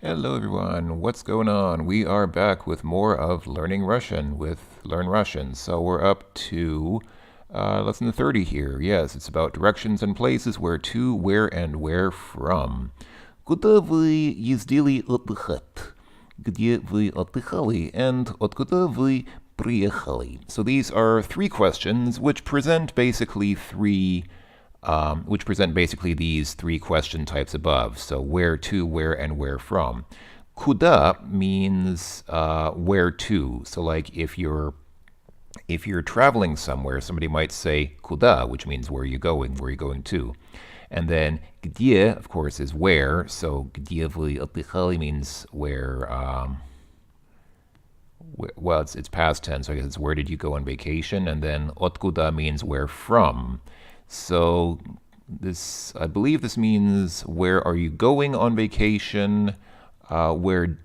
Hello everyone, what's going on? We are back with more of Learning Russian with Learn Russian. So we're up to lesson 30 here. Yes, it's about directions and places, where to, where, and where from. Куда вы ездили отдыхать? Где вы отдыхали? And откуда вы приехали? So these are three questions which present basically these three question types above. So where to, where, and where from. Kuda means where to. So like if you're traveling somewhere, somebody might say kuda, which means where are you going to. And then где, of course, is where. So где вы отдыхали means where. Well, it's past tense, so I guess it's where did you go on vacation. And then откуда means where from. So I believe this means where are you going on vacation, where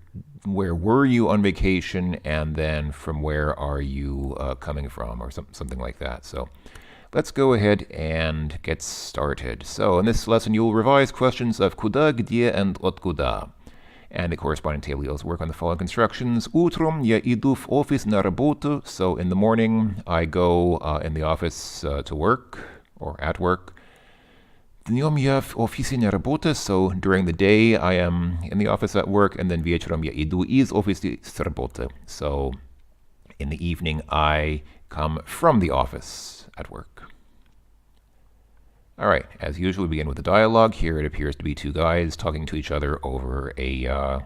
were you on vacation, and then from where are you coming from, or something like that. So let's go ahead and get started. So in this lesson, you'll revise questions of куда, где, and откуда. And the corresponding table, you'll work on the following constructions. Утром я иду в офис на работу. So in the morning, I go in the office to work, or at work. Днем я в офисе не работаю, so during the day I am in the office at work, and then вечером я иду из офиса с работы. So in the evening I come from the office at work. All right, as usual, we begin with the dialogue. Here it appears to be two guys talking to each other over a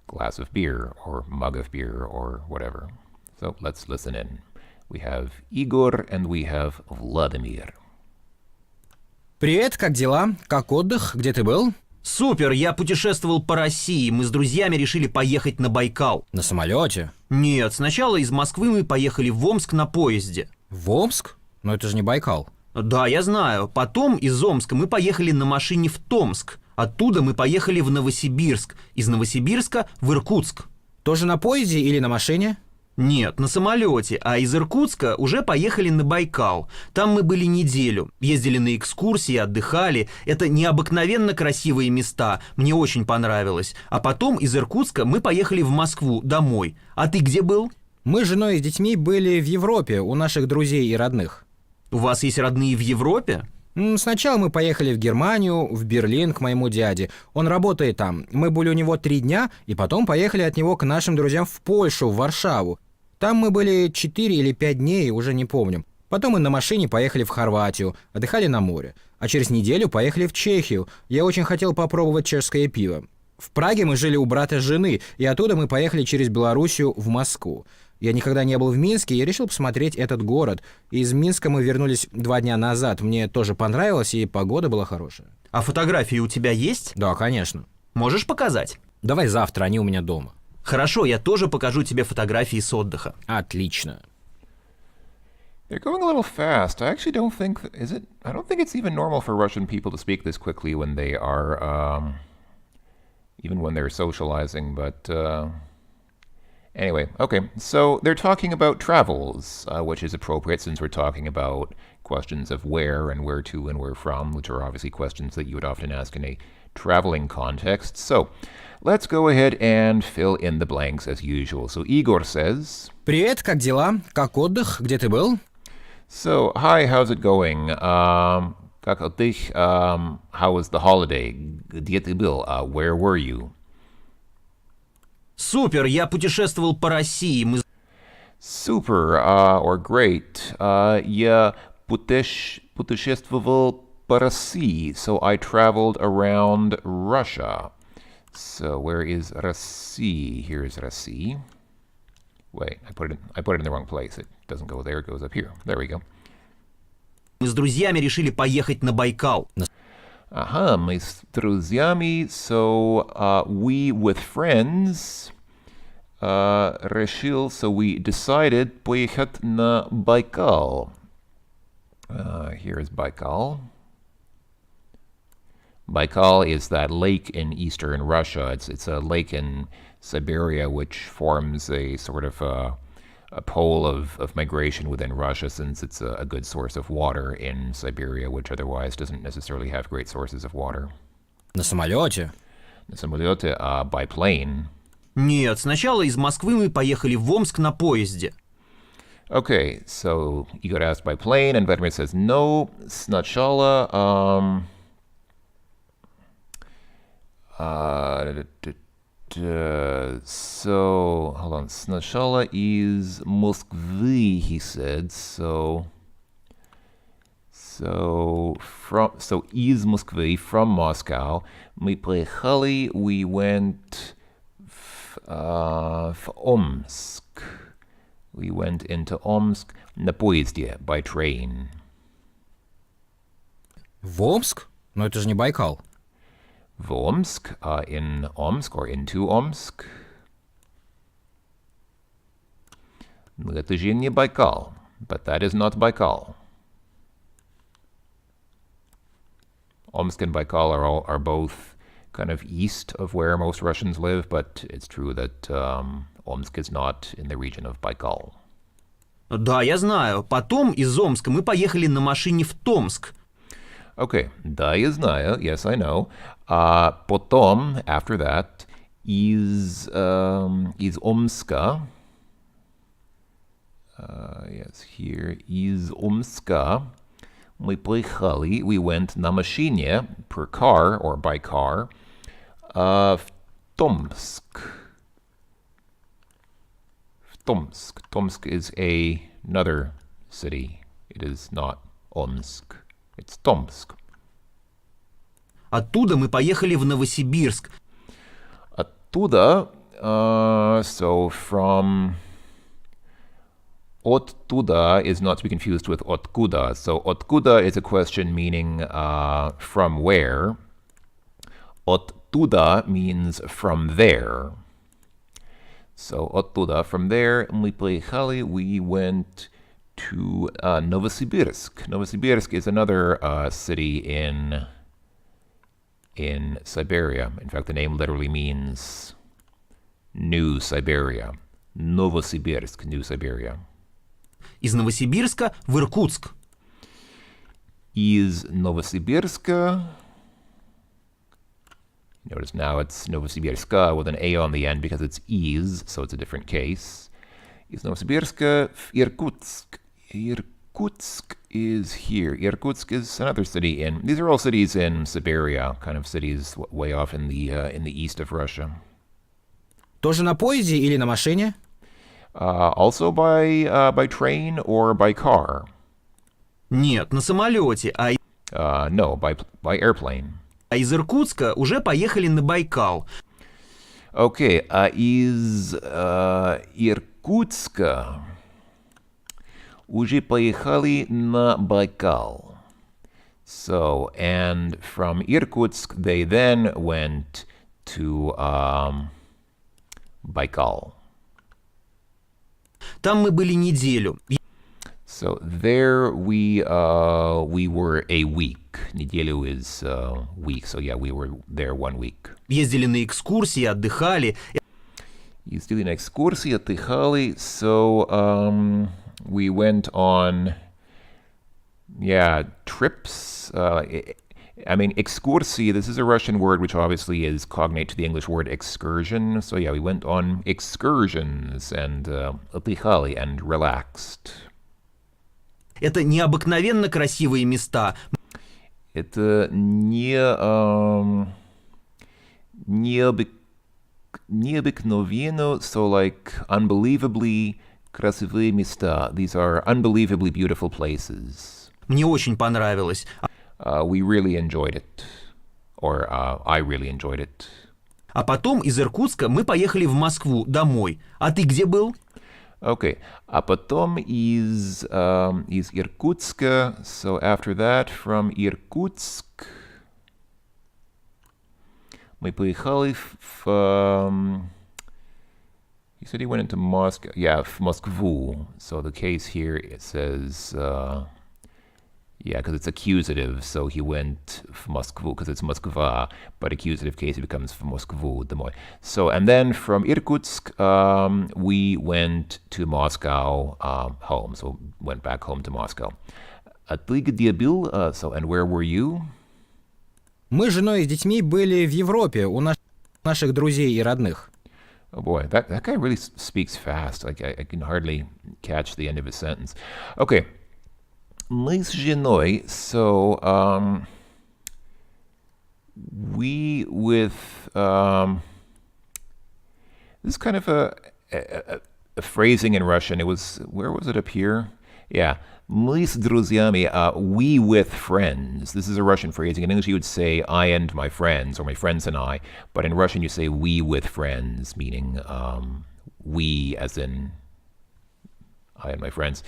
glass of beer, or mug of beer, or whatever. So let's listen in. We have Igor and we have Vladimir. Привет, как дела? Как отдых? Где ты был? Супер, я путешествовал по России. Мы с друзьями решили поехать на Байкал. На самолете? Нет, сначала из Москвы мы поехали в Омск на поезде. В Омск? Но это же не Байкал. Да, я знаю. Потом из Омска мы поехали на машине в Томск. Оттуда мы поехали в Новосибирск. Из Новосибирска в Иркутск. Тоже на поезде или на машине? Нет, на самолете, а из Иркутска уже поехали на Байкал. Там мы были неделю, ездили на экскурсии, отдыхали. Это необыкновенно красивые места, мне очень понравилось. А потом из Иркутска мы поехали в Москву, домой. А ты где был? Мы с женой и с детьми были в Европе, у наших друзей и родных. У вас есть родные в Европе? Сначала мы поехали в Германию, в Берлин к моему дяде. Он работает там. Мы были у него 3 дня, и потом поехали от него к нашим друзьям в Польшу, в Варшаву. Там мы были 4 или 5 дней, уже не помню. Потом мы на машине поехали в Хорватию, отдыхали на море. А через неделю поехали в Чехию. Я очень хотел попробовать чешское пиво. В Праге мы жили у брата жены, и оттуда мы поехали через Белоруссию в Москву. Я никогда не был в Минске и решил посмотреть этот город. Из Минска мы вернулись 2 дня назад. Мне тоже понравилось, и погода была хорошая. А фотографии у тебя есть? Да, конечно. Можешь показать? Давай завтра, они у меня дома. Хорошо, я тоже покажу тебе фотографии с отдыха. Отлично. They're going a little fast. I actually don't think, I don't think it's even normal for Russian people to speak this quickly when they are, even when they're socializing, but anyway, okay. So they're talking about travels, which is appropriate since we're talking about questions of where and where to and where from, which are obviously questions that you would often ask in a traveling context. So let's go ahead and fill in the blanks as usual. So Igor says, Привет, как дела? Как отдых? Где ты был? So, hi, how's it going? Как отдых? How was the holiday? Где ты был? Where were you? Супер, я путешествовал по России. Super, or great. Я путешествовал по России. So I traveled around Russia. So where is Россия? Here's Россия. Wait, I put it in the wrong place. It doesn't go there, it goes up here. There we go. Мы с друзьями решили поехать на Байкал. Ага, мы с друзьями, so we with friends решил, so we decided поехать на Байкал. Here's Baikal. Baikal is that lake in eastern Russia. It's a lake in Siberia which forms a sort of a pole of migration within Russia, since it's a good source of water in Siberia, which otherwise doesn't necessarily have great sources of water. На самолете? На самолете, by plane. Нет, сначала из Москвы мы поехали в Омск на поезде. Okay, so you got asked by plane, and Vladimir says no. Sначала, so hold on. Sначала из Moskvy, he said. So из Moskvy, from Moscow. Мы поехали, we went в Omsk. We went into Omsk на поезде, by train. В Омск? Но это же не Байкал. В Omsk, in Omsk or into Omsk. Но это же не Байкал, but that is not Baikal. Omsk and Baikal are both kind of east of where most Russians live, but it's true that Omsk is not in the region of Baikal. Да, я знаю. Потом из Омска мы поехали на машине в Томск. Okay, да, я знаю. Yes, I know. Потом, after that, из Омска. Yes, here, из Омска. Мы поехали, we went на машине, per car or by car, в Tomsk. Tomsk. Tomsk is another city. It is not Omsk. It's Tomsk. Оттуда мы поехали в Новосибирск. Оттуда, so from оттуда is not to be confused with откуда. So откуда is a question meaning from where. Оттуда means from there. So оттуда, from there, мы поехали, we went to Novosibirsk. Novosibirsk is another city in Siberia. In fact, the name literally means New Siberia. Novosibirsk, New Siberia. Из Новосибирска в Иркутск. Из Новосибирска. Notice now it's Novosibirska with an A on the end because it's is, so it's a different case. Из Novosibirska в Irkutsk. Irkutsk is here. Irkutsk is another city in. These are all cities in Siberia, kind of cities way off in the east of Russia. Тоже на поезде или на машине? Also by train or by car. Нет, на самолете. No, by airplane. А из Иркутска уже поехали на Байкал. Okay, из Иркутска уже поехали на Байкал. So, and from Irkutsk, they then went to Baikal. Там мы были неделю. So there we were a week. Неделю is week, so yeah, we were there 1 week. Ездили на экскурсии, отдыхали. Ездили на экскурсии, отдыхали. So we went on, trips. I mean, excursie, this is a Russian word which obviously is cognate to the English word excursion. So yeah, we went on excursions and отдыхали and relaxed. Это необыкновенно красивые места. Это необыкновенно, so like unbelievably красивые места. These are unbelievably beautiful places. Мне очень понравилось. We really enjoyed it. Or I really enjoyed it. А потом из Иркутска мы поехали в Москву домой. А ты где был? Okay. А потом из Иркутска, so after that, from Иркутск, мы поехали he said he went into Moscow. Yeah, в Москву. So the case here, it says, because it's accusative, so he went в Москву, because it's Moskva, but accusative case, it becomes в Москву, домой. So, and then from Irkutsk, we went to Moscow home, so went back home to Moscow. А ты где был? So, and where were you? Мы с женой и с детьми были в Европе. наших друзей и родных. Oh boy, that guy really speaks fast. Like I can hardly catch the end of his sentence. Okay. Мы с женой, so we with this is kind of a phrasing in Russian. It was, where was it up here? Yeah. Мы с друзьями, we with friends. This is a Russian phrasing. In English, you would say I and my friends, or my friends and I. But in Russian, you say we with friends, meaning we as in I and my friends.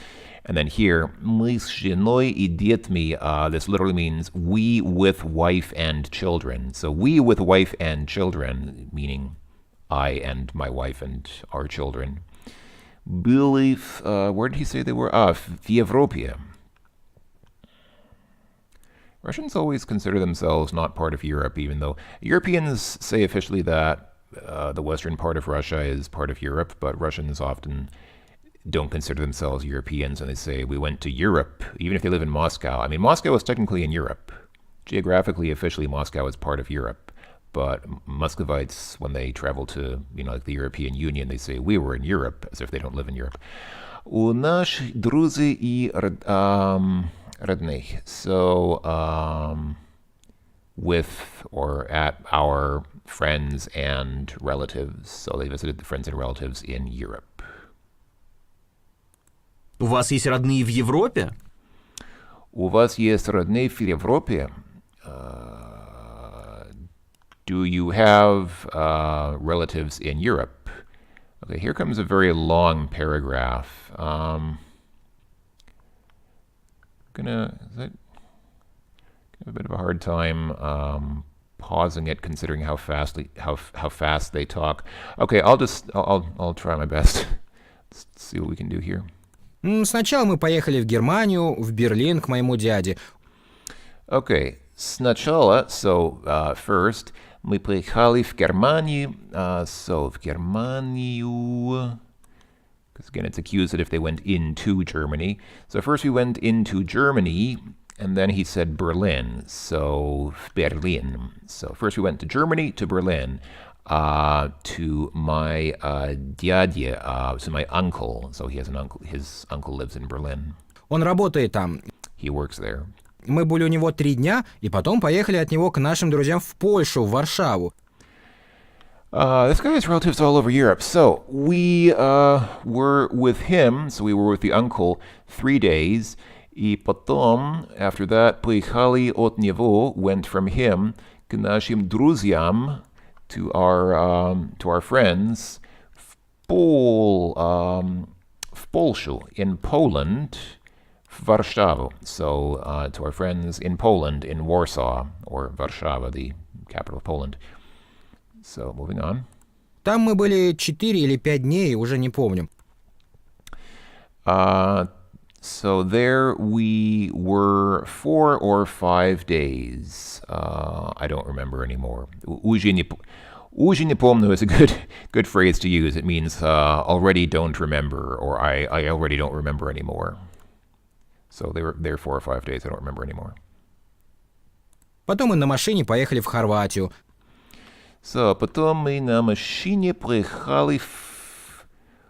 And then here, мы с женой и детьми, this literally means we with wife and children. So we with wife and children, meaning I and my wife and our children. Были, where did he say they were? В Европе. Russians always consider themselves not part of Europe, even though Europeans say officially that the western part of Russia is part of Europe, but Russians often don't consider themselves Europeans, and they say, we went to Europe, even if they live in Moscow. I mean, Moscow is technically in Europe. Geographically, officially, Moscow is part of Europe. But Muscovites, when they travel to, like the European Union, they say, we were in Europe, as if they don't live in Europe. У наших друзей и родных. So, with or at our friends and relatives. So they visited the friends and relatives in Europe. У вас есть родные в Европе? У вас есть родные в Европе? Do you have relatives in Europe? Okay, here comes a very long paragraph. Have a bit of a hard time pausing it, considering how fast they talk. Okay, I'll try my best. Let's see what we can do here. Сначала мы поехали в Германию, в Берлин к моему дяде. Okay, сначала, so first, мы поехали в Германию, so в Германию, because again it's accusative they went into Germany. So first we went into Germany, and then he said Berlin, so Berlin. So first we went to Germany, to Berlin, to my дядя, so my uncle. So he has an uncle, his uncle lives in Berlin. Он работает там. He works there. Мы были у него 3 дня, и потом поехали от него к нашим друзьям в Польшу, в Варшаву. This guy has relatives all over Europe. So we were with him, so we were with the uncle 3 days. И потом, after that, поехали от него, went from him, к нашим друзьям, to our friends, в Польшу, in Poland, в Warszawę. So to our friends in Poland, in Warsaw, or Warszawa, the capital of Poland. So moving on. Там мы были 4 или 5 дней, уже не помню. So there we were 4 or 5 days. I don't remember anymore. Уже не помню is a good phrase to use. It means already don't remember, or I already don't remember anymore. So they were there 4 or 5 days. I don't remember anymore. Потом мы на машине поехали в Хорватию. So потом мы на машине поехали в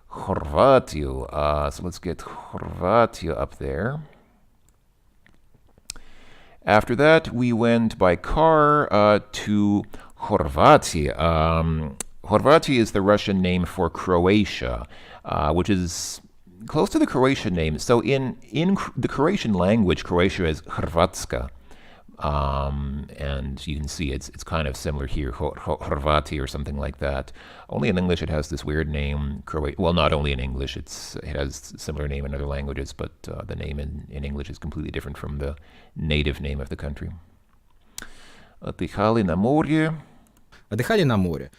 Хорватию. So let's get Хорватию up there. After that, we went by car to Horvatia. Horvatia is the Russian name for Croatia, which is close to the Croatian name. So in the Croatian language, Croatia is Hrvatska. And you can see it's kind of similar here, Horvati or something like that. Only in English it has this weird name. Well, not only in English, it has a similar name in other languages, but the name in English is completely different from the native name of the country. Отдыхали на море. Отдыхали на море.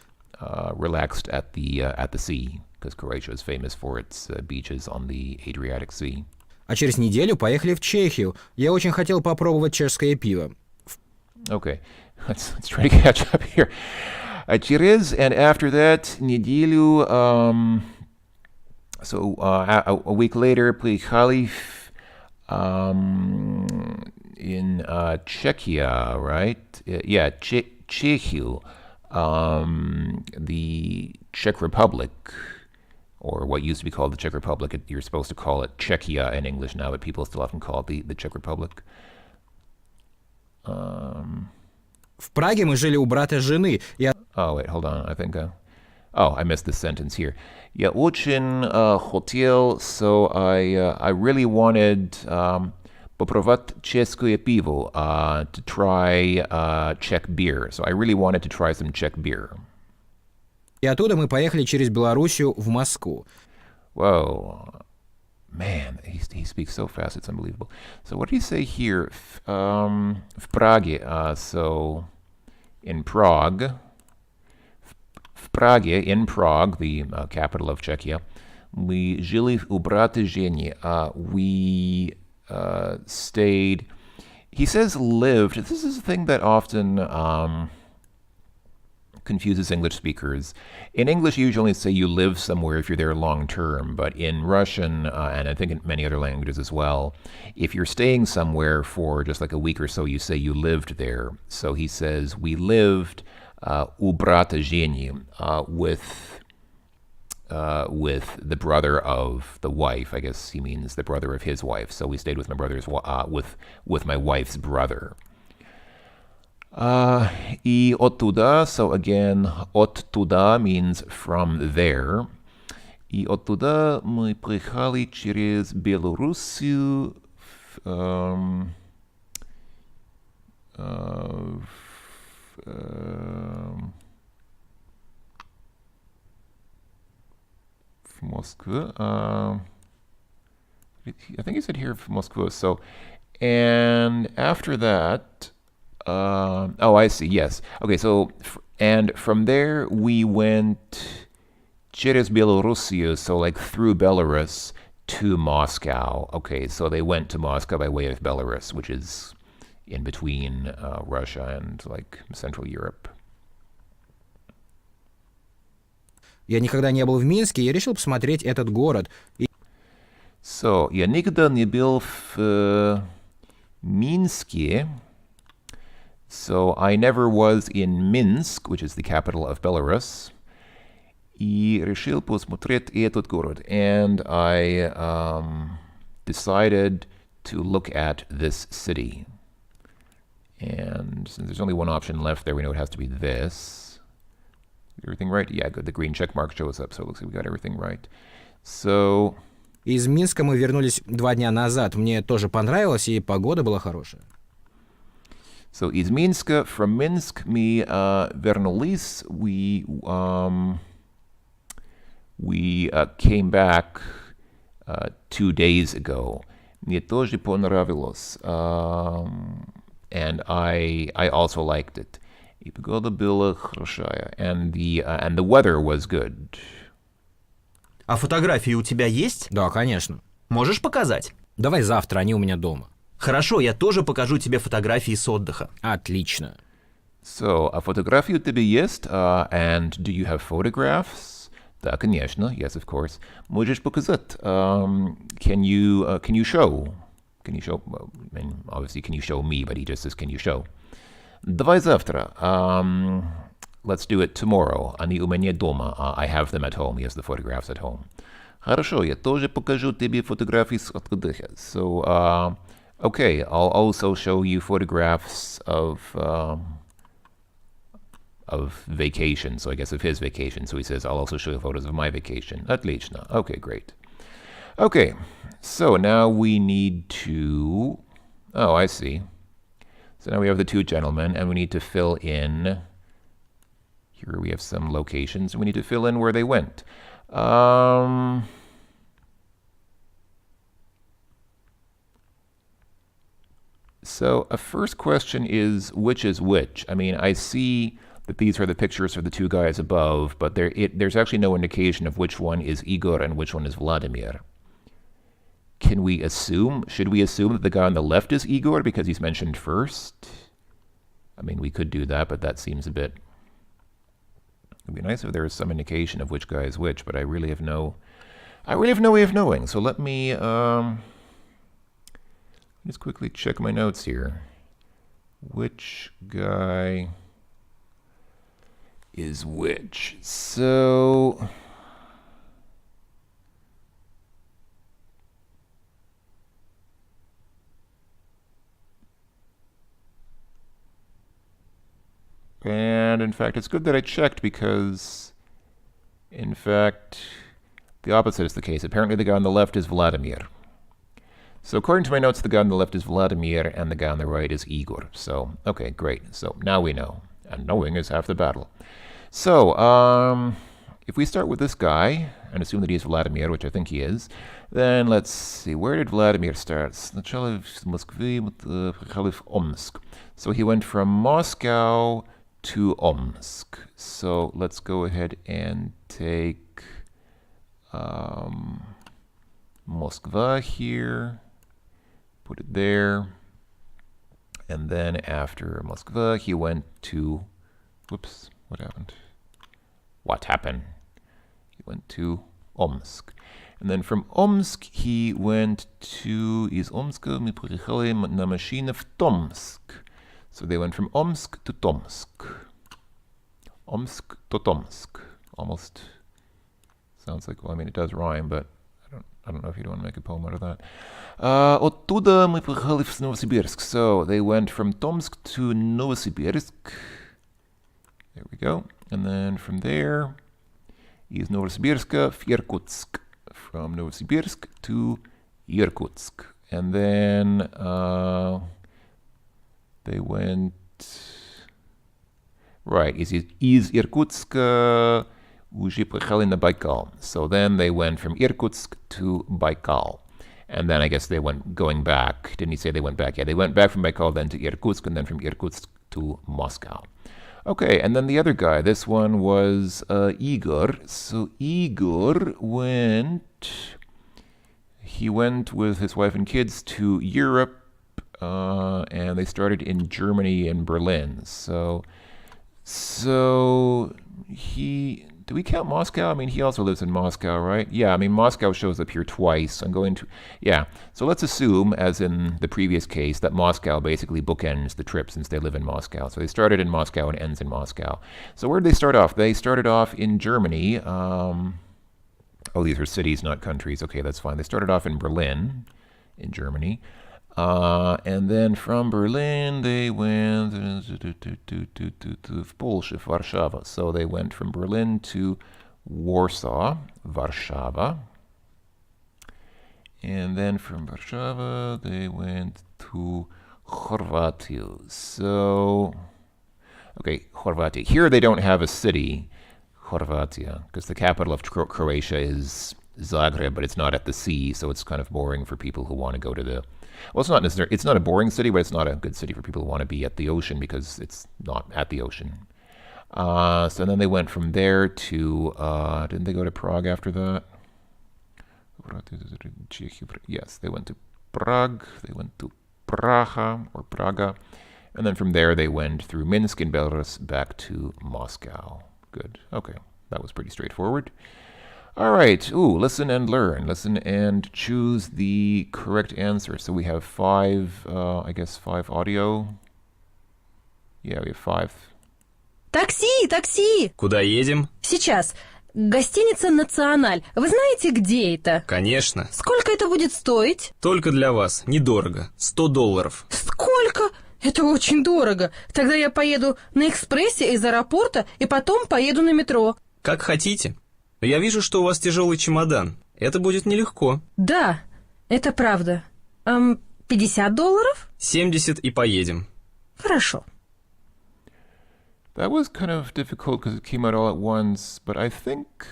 Relaxed at the sea, because Croatia is famous for its beaches on the Adriatic Sea. А через неделю поехали в Чехию. Я очень хотел попробовать чешское пиво. Okay, let's try to catch up here. Через, and after that, неделю, so a week later, поехали in Czechia, right? Yeah, Czechia. The Czech Republic, or what used to be called the Czech Republic, you're supposed to call it Czechia in English now, but people still often call it the Czech Republic. В Праге мы жили у брата жены. Oh, wait, hold on. I think I missed this sentence here. Я очень хотел, so I really wanted попробовать чешское пиво, to try Czech beer. So I really wanted to try some Czech beer. И оттуда мы поехали через Белоруссию в Москву. Whoa. Man, he speaks so fast, it's unbelievable. So what did he say here? В Праге, so in Prague. В Праге, in Prague, the capital of Czechia, мы жили у брата Жени. We stayed. He says lived. This is a thing that often confuses English speakers. In English, you usually say you live somewhere if you're there long term, but in Russian, and I think in many other languages as well, if you're staying somewhere for just like a week or so, you say you lived there. So he says, we lived у брата Жени, with the brother of the wife. I guess he means the brother of his wife. So we stayed with my brother's with my wife's brother. И оттуда, so again, оттуда means from there. И оттуда мы приехали через Белоруссию в Moscow. I think he said here Moscow. So, and after that, oh, I see. Yes. Okay. So, and from there we went через Белоруссию, so like through Belarus to Moscow. Okay. So they went to Moscow by way of Belarus, which is in between Russia and like Central Europe. Я никогда не был в Минске, я решил посмотреть этот город. So, я никогда не был в Минске. So, I never was in Minsk, which is the capital of Belarus. И решил посмотреть этот город. And I decided to look at this city. And since there's only one option left there, we know it has to be this. Everything right? Yeah, good. The green check mark shows up, so it looks like we got everything right. So... Из Минска мы вернулись 2 дня назад. Мне тоже понравилось, и погода была хорошая. So, из Минска, from Minsk, мы вернулись. We came back 2 days ago. Мне тоже понравилось. And I also liked it. И погода была хорошая. And the weather was good. А фотографии у тебя есть? Да, конечно. Можешь показать? Давай завтра, они у меня дома. Хорошо, я тоже покажу тебе фотографии с отдыха. Отлично. So, а фотографии у тебя есть? And do you have photographs? Да, конечно. Yes, of course. Можешь показать? Can you show? Can you show? Well, I mean, obviously, can you show me? But he just says, can you show? Давай завтра. Let's do it tomorrow. Они у меня дома. I have them at home. He has the photographs at home. Хорошо, я тоже покажу тебе фотографии с отдыха. So, okay, I'll also show you photographs of vacation. So I guess of his vacation. So he says, I'll also show you photos of my vacation. Отлично. Okay, great. Okay, so now we need to... Oh, I see. So now we have the two gentlemen, and we need to fill in... Here we have some locations, and we need to fill in where they went. So a first question is which? I mean, I see that these are the pictures of the two guys above, but there's actually no indication of which one is Igor and which one is Vladimir. Can we assume, should we assume that the guy on the left is Igor because he's mentioned first? I mean, we could do that, but that seems a bit... It'd be nice if there was some indication of which guy is which, but I really have no way of knowing. So let me just quickly check my notes here. Which guy is which. So and in fact, it's good that I checked because, in fact, the opposite is the case. Apparently the guy on the left is Vladimir. So according to my notes, the guy on the left is Vladimir and the guy on the right is Igor. So, okay, great. So now we know. And knowing is half the battle. So, if we start with this guy and assume that he's Vladimir, which I think he is, then let's see. Where did Vladimir start? Сначала в Москве, приехал в Omsk. So he went from Moscow to Omsk. So let's go ahead and take Moskva here, put it there, and then after Moskva he went to, whoops, what happened? What happened? He went to Omsk. And then from Omsk he went to, из Омска мы приехали на машине в Tomsk. So they went from Omsk to Tomsk. Omsk to Tomsk. Almost sounds like, well, I mean, it does rhyme, but I don't know if you'd want to make a poem out of that. Оттуда мы приехали в Новосибирск. So they went from Tomsk to Novosibirsk. There we go. And then from there, из Новосибирска в Иркутsk. From Novosibirsk to Irkutsk. And then they went, right, из Иркутска уже приехали на Baikal. So then they went from Irkutsk to Baikal. And then I guess they went going back. Didn't he say they went back? Yeah, they went back from Baikal then to Irkutsk and then from Irkutsk to Moscow. Okay, and then the other guy, this one was Igor. So Igor he went with his wife and kids to Europe, and they started in Germany and Berlin. So do we count Moscow? I mean, he also lives in Moscow, right? Yeah, I mean, Moscow shows up here twice. Yeah. So let's assume, as in the previous case, that Moscow basically bookends the trip since they live in Moscow. So they started in Moscow and ends in Moscow. So where did they start off? They started off in Germany. Oh, these are cities, not countries. Okay, that's fine. They started off in Berlin, in Germany. And then from Berlin, they went to Polsha, Warsaw. So they went from Berlin to Warsaw, Warszawa. And then from Warszawa, they went to Chorvatia. So, okay, Chorvatia. Here they don't have a city, Chorvatia, because the capital of Croatia is Zagreb, but it's not at the sea, so it's kind of boring for people who want to go to the... Well, it's not necessarily, it's not a boring city, but it's not a good city for people who want to be at the ocean because it's not at the ocean. So then they went from there to, didn't they go to Prague after that? Yes, they went to Prague, they went to Praha or Praga, and then from there they went through Minsk and Belarus back to Moscow. Good, okay, that was pretty straightforward. All right, listen and learn. Listen and choose the correct answer. So we have five audio. Yeah, we have 5. Такси, такси! Куда едем? Сейчас. Гостиница «Националь». Вы знаете, где это? Конечно. Сколько это будет стоить? Только для вас. Недорого. $100. Сколько? Это очень дорого. Тогда я поеду на экспрессе из аэропорта и потом поеду на метро. Как хотите. Я вижу, что у вас тяжелый чемодан. Это будет нелегко. Да, это правда. $50? 70 и поедем. Хорошо. That was kind of difficult because it came out all at once, but I think...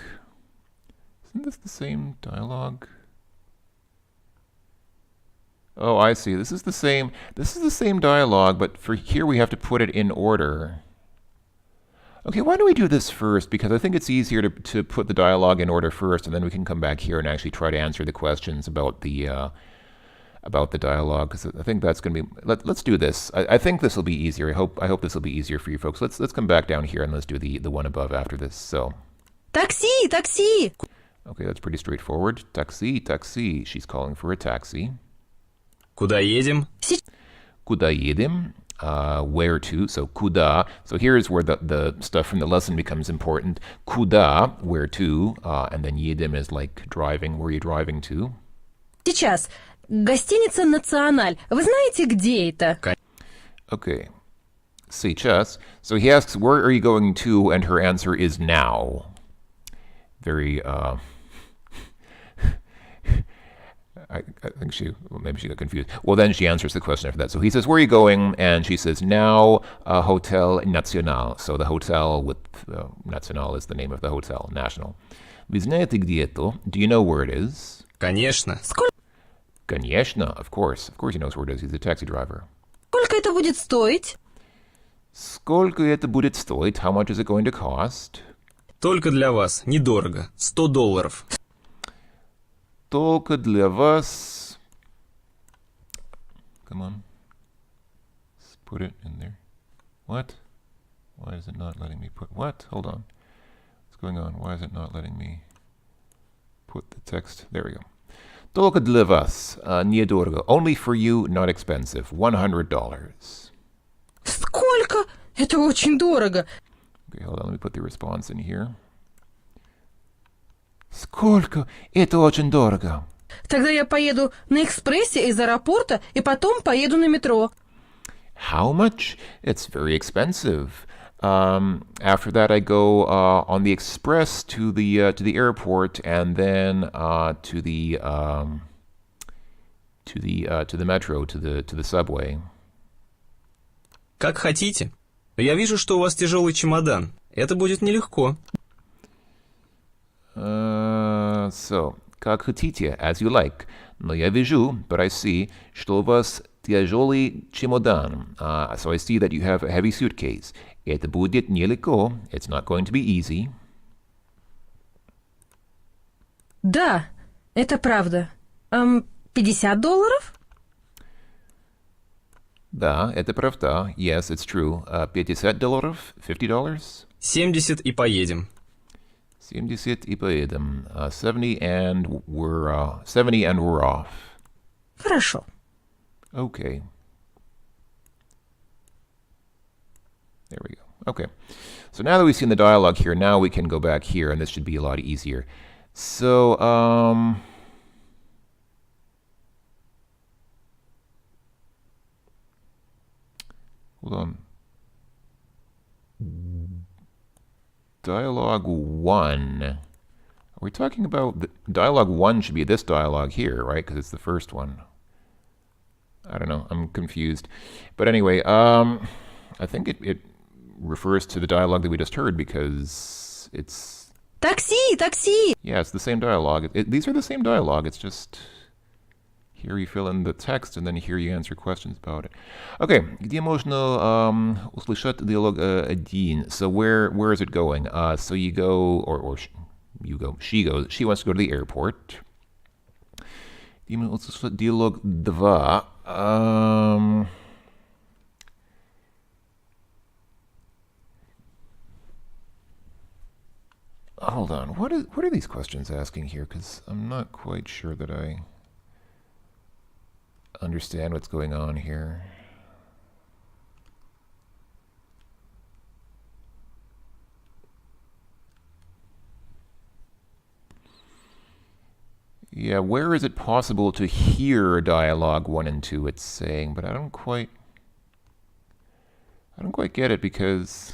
Isn't this the same dialogue? Oh, I see. This is the same dialogue, but for here we have to put it in order. Okay, why don't we do this first? Because I think it's easier to put the dialogue in order first, and then we can come back here and actually try to answer the questions about the dialogue. Because I think that's going to be. Let's do this. I think this will be easier. I hope this will be easier for you folks. Let's come back down here and let's do the one above after this. So. Такси, такси! Okay, that's pretty straightforward. Taxi, taxi. She's calling for a taxi. Куда едем? Куда едем? where to, so куда. So here's where the stuff from the lesson becomes important. Куда, where to, and then едем is like driving, where are you driving to? Сейчас. Гостиница «Националь». Вы знаете, где это? Okay. Сейчас. So he asks, where are you going to? And her answer is now. Very, I think maybe she got confused. Well, then she answers the question after that. So he says, where are you going? And she says, now, Hotel Nacional. So the hotel with, Nacional is the name of the hotel, National. Вы знаете, где это? Do you know where it is? Конечно. Конечно, of course. Of course he knows where it is. He's a taxi driver. Сколько это будет стоить? Сколько это будет стоить? How much is it going to cost? Только для вас. Недорого. $100. Только для вас. Come on. Let's put it in there. What? Why is it not letting me put... What? Hold on. What's going on? Why is it not letting me put the text? There we go. Только для вас. Недорого. Only for you, not expensive. $100. Сколько? Это очень дорого. Okay, hold on. Let me put the response in here. Сколько? Это очень дорого. Тогда я поеду на экспрессе из аэропорта и потом поеду на метро. How much? It's very expensive. After that, I go on the express to the airport, and then to the metro, to the subway. Как хотите. Я вижу, что у вас тяжелый чемодан. Это будет нелегко. So, как хотите, as you like. Но я вижу, but I see, что у вас тяжелый чемодан. So I see that you have a heavy suitcase. Это будет нелегко. It's not going to be easy. Да, это правда. $50? Да, это правда. Yes, it's true. $50? $50? 70 и поедем. 70 и поедем. 70 and we're off. Хорошо. Okay. There we go. Okay. So now that we've seen the dialogue here, now we can go back here, and this should be a lot easier. So, hold on. Dialogue 1. Are we talking about... Dialogue 1 should be this dialogue here, right? Because it's the first one. I don't know. I'm confused. But anyway, I think it refers to the dialogue that we just heard because it's... Такси, такси! Yeah, it's the same dialogue. These are the same dialogue. It's just... Here you fill in the text, and then here you answer questions about it. Okay, где можно услышать диалог 1? So where is it going? So you go, or you go, she wants to go to the airport. Где можно услышать диалог 2? Hold on, what are these questions asking here? Because I'm not quite sure that I understand what's going on here. Yeah, where is it possible to hear dialogue 1 and 2, it's saying, but I don't quite get it because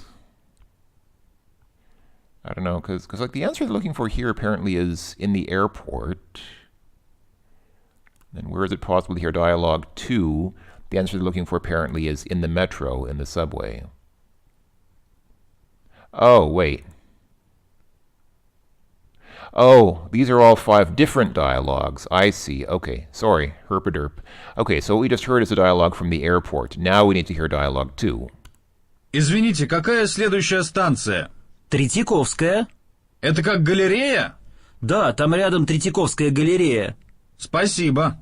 I don't know, because like the answer they're looking for here apparently is in the airport. Then where is it possible to hear dialogue 2? The answer they're looking for apparently is in the metro, in the subway. Oh, wait. Oh, these are all 5 different dialogues. I see. Okay, sorry, herpaderp. Okay, so what we just heard is a dialogue from the airport. Now we need to hear dialogue 2. Извините, какая следующая станция? Третьяковская. Это как галерея? Да, там рядом Третьяковская галерея. Спасибо.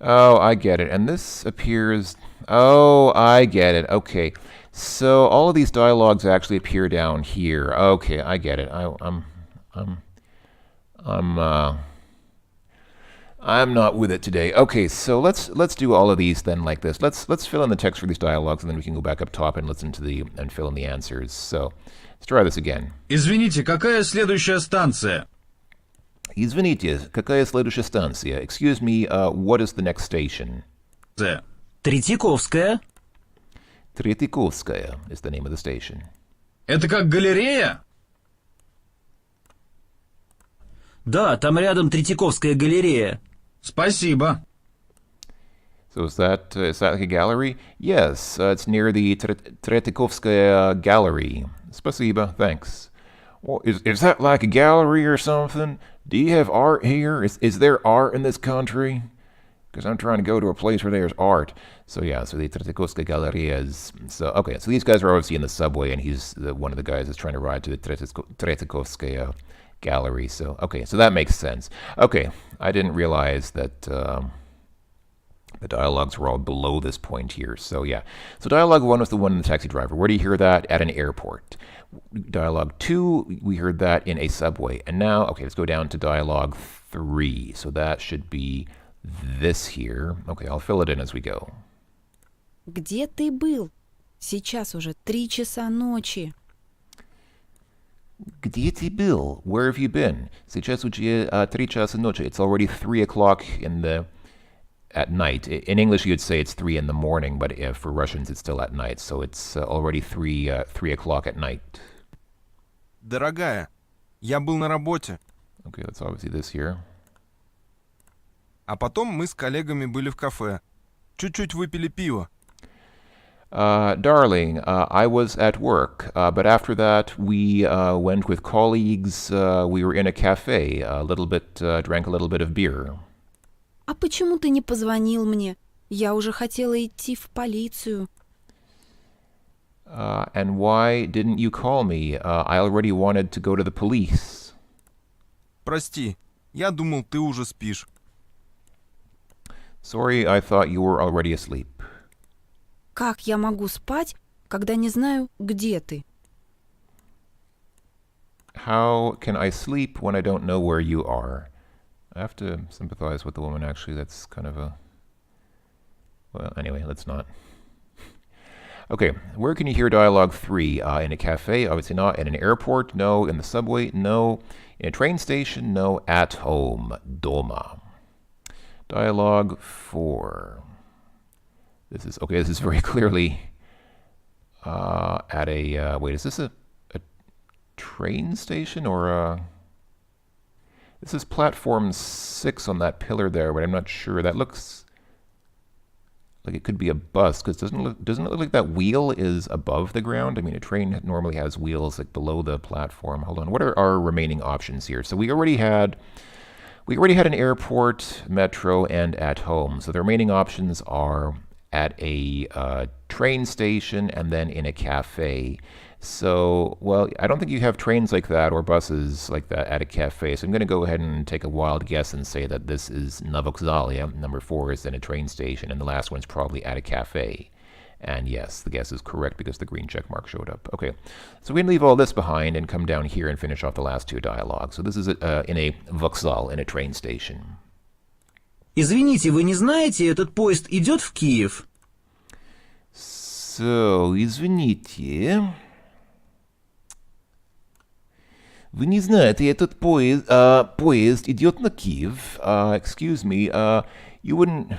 Oh, I get it. And this appears... Oh, I get it. Okay. So all of these dialogues actually appear down here. Okay, I'm I'm not with it today. Okay, so let's do all of these then like this. Let's fill in the text for these dialogues, and then we can go back up top and listen to and fill in the answers. So let's try this again. Извините, какая следующая станция? Извините, какая следующая станция? Excuse me, what is the next station? Третьяковская. Tretyakovskaya is the name of the station. Это как галерея? Да, там рядом Третьяковская галерея. Спасибо. So is that like a gallery? Yes, it's near the Tretyakovskaya gallery. Spasiba, thanks. Well, is that like a gallery or something? Do you have art here? Is there art in this country? Because I'm trying to go to a place where there's art. So yeah, so the Tretyakovskaya Galleria is... So, okay, so these guys are obviously in the subway, and he's one of the guys that's trying to ride to the Tretyakovskaya Gallery. So, okay, so that makes sense. Okay, I didn't realize that the dialogues were all below this point here. So yeah, so dialogue 1 was the one in the taxi driver. Where do you hear that? At an airport. Dialogue 2, we heard that in a subway. And now, okay, let's go down to dialogue 3. So that should be this here. Okay, I'll fill it in as we go. Где ты был? Сейчас уже 3 часа ночи. Где ты был? Where have you been? Сейчас уже 3 часа ночи. It's already 3 o'clock at night. In English, you'd say it's 3 in the morning, but for Russians, it's still at night. So it's already 3 o'clock at night. Дорогая, я был на работе. Okay, that's obviously this here. А потом мы с коллегами были в кафе. Чуть-чуть выпили пиво. Darling, I was at work, but after that we went with colleagues. We were in a cafe, drank a little bit of beer. А почему ты не позвонил мне? Я уже хотела идти в полицию. And why didn't you call me? I already wanted to go to the police. Прости, я думал, ты уже спишь. Sorry, I thought you were already asleep. Как я могу спать, когда не знаю, где ты? How can I sleep when I don't know where you are? I have to sympathize with the woman, actually. That's kind of a... Well, anyway, let's not. Okay, where can you hear dialogue 3? In a cafe? Obviously not. In an airport? No. In the subway? No. In a train station? No. At home? Doma. Dialogue 4. This is very clearly at a... wait, is this a train station or a... This is platform 6 on that pillar there, but I'm not sure. That looks like it could be a bus, because doesn't it look like that wheel is above the ground? I mean, a train normally has wheels like below the platform. Hold on, what are our remaining options here? So we already had an airport, metro, and at home. So the remaining options are at a train station and then in a cafe. So, well, I don't think you have trains like that or buses like that at a cafe. So I'm going to go ahead and take a wild guess and say that this is na vokzale. Number 4 is in a train station, and the last one's probably at a cafe. And yes, the guess is correct because the green check mark showed up. Okay, so we can leave all this behind and come down here and finish off the last 2 dialogues. So this is in a vokzal, in a train station. Извините, вы не знаете, этот поезд идет в Киев? So, извините... Вы не знаете, этот поезд идет на Киев. Excuse me, you wouldn't...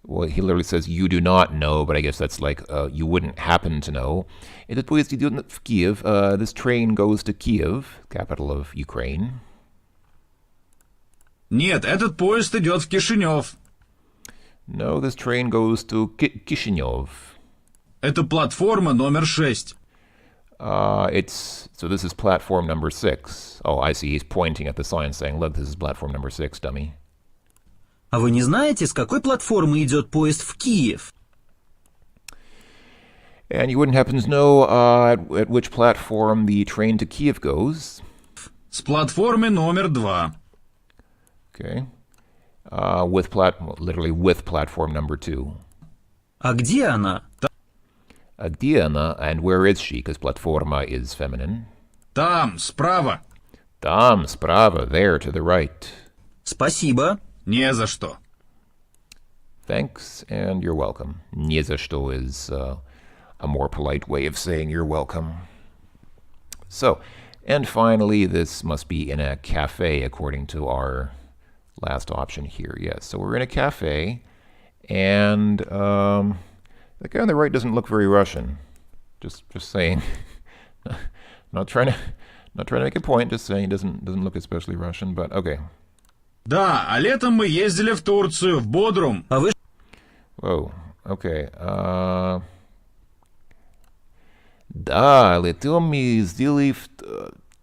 Well, he literally says, you do not know, but I guess that's like, you wouldn't happen to know. Этот поезд идет в Киев. This train goes to Kiev, capital of Ukraine. Нет, этот поезд идет в Кишинев. No, this train goes to Kishinev. Это платформа номер 6. So this is platform number 6. Oh, I see. He's pointing at the sign saying, look, this is platform number 6, dummy. А вы не знаете, с какой платформы идет поезд в Киев? And you wouldn't happen to know at which platform the train to Kiev goes? С платформы номер 2. Okay. Literally with platform number 2. А где она? Где она, and where is she? Because platforma is feminine. Там, справа. Там, справа, there, to the right. Спасибо. Не за что. Thanks, and you're welcome. Не за что is a more polite way of saying you're welcome. So, and finally, this must be in a cafe, according to our last option here. Yes, so we're in a cafe, and the guy on the right doesn't look very Russian. Just saying. not trying to make a point. Just saying he doesn't look especially Russian. But okay. Да, а летом мы ездили в Турцию, в Бодрум. А вы Whoa. Okay. Да, летом мы ездили в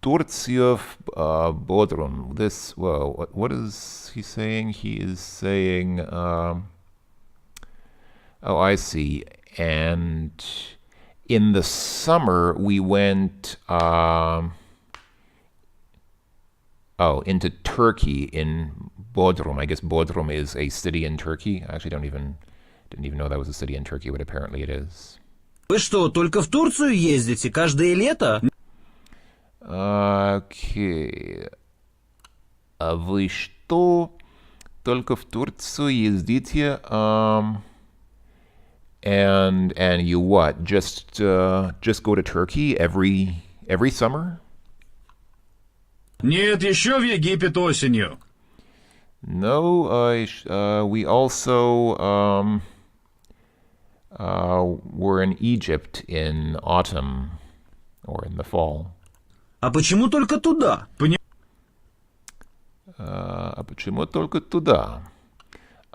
Турцию, в Бодрум. This. Whoa. What is he saying? He is saying. Oh, I see. And in the summer, we went into Turkey in Bodrum. I guess Bodrum is a city in Turkey. I actually didn't even know that was a city in Turkey, but apparently it is. Вы что, только в Турцию ездите каждое лето? Окей. А вы что, только в Турцию ездите? And you what? Just go to Turkey every summer? Нет, еще в Египет осенью. No, we also were in Egypt in autumn or in the fall. А почему только туда? А почему только туда?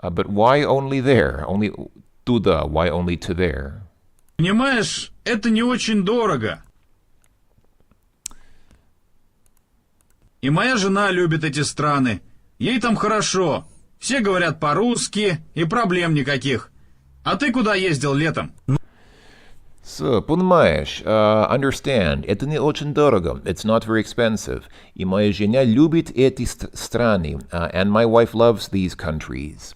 But why only there? Only туда. Why only to there? Понимаешь, это не очень дорого. И моя жена любит эти страны. Ей там хорошо. Все говорят по-русски, и проблем никаких. А ты куда ездил летом? So, понимаешь, understand, это не очень дорого. It's not very expensive. И моя жена любит эти страны. And my wife loves these countries.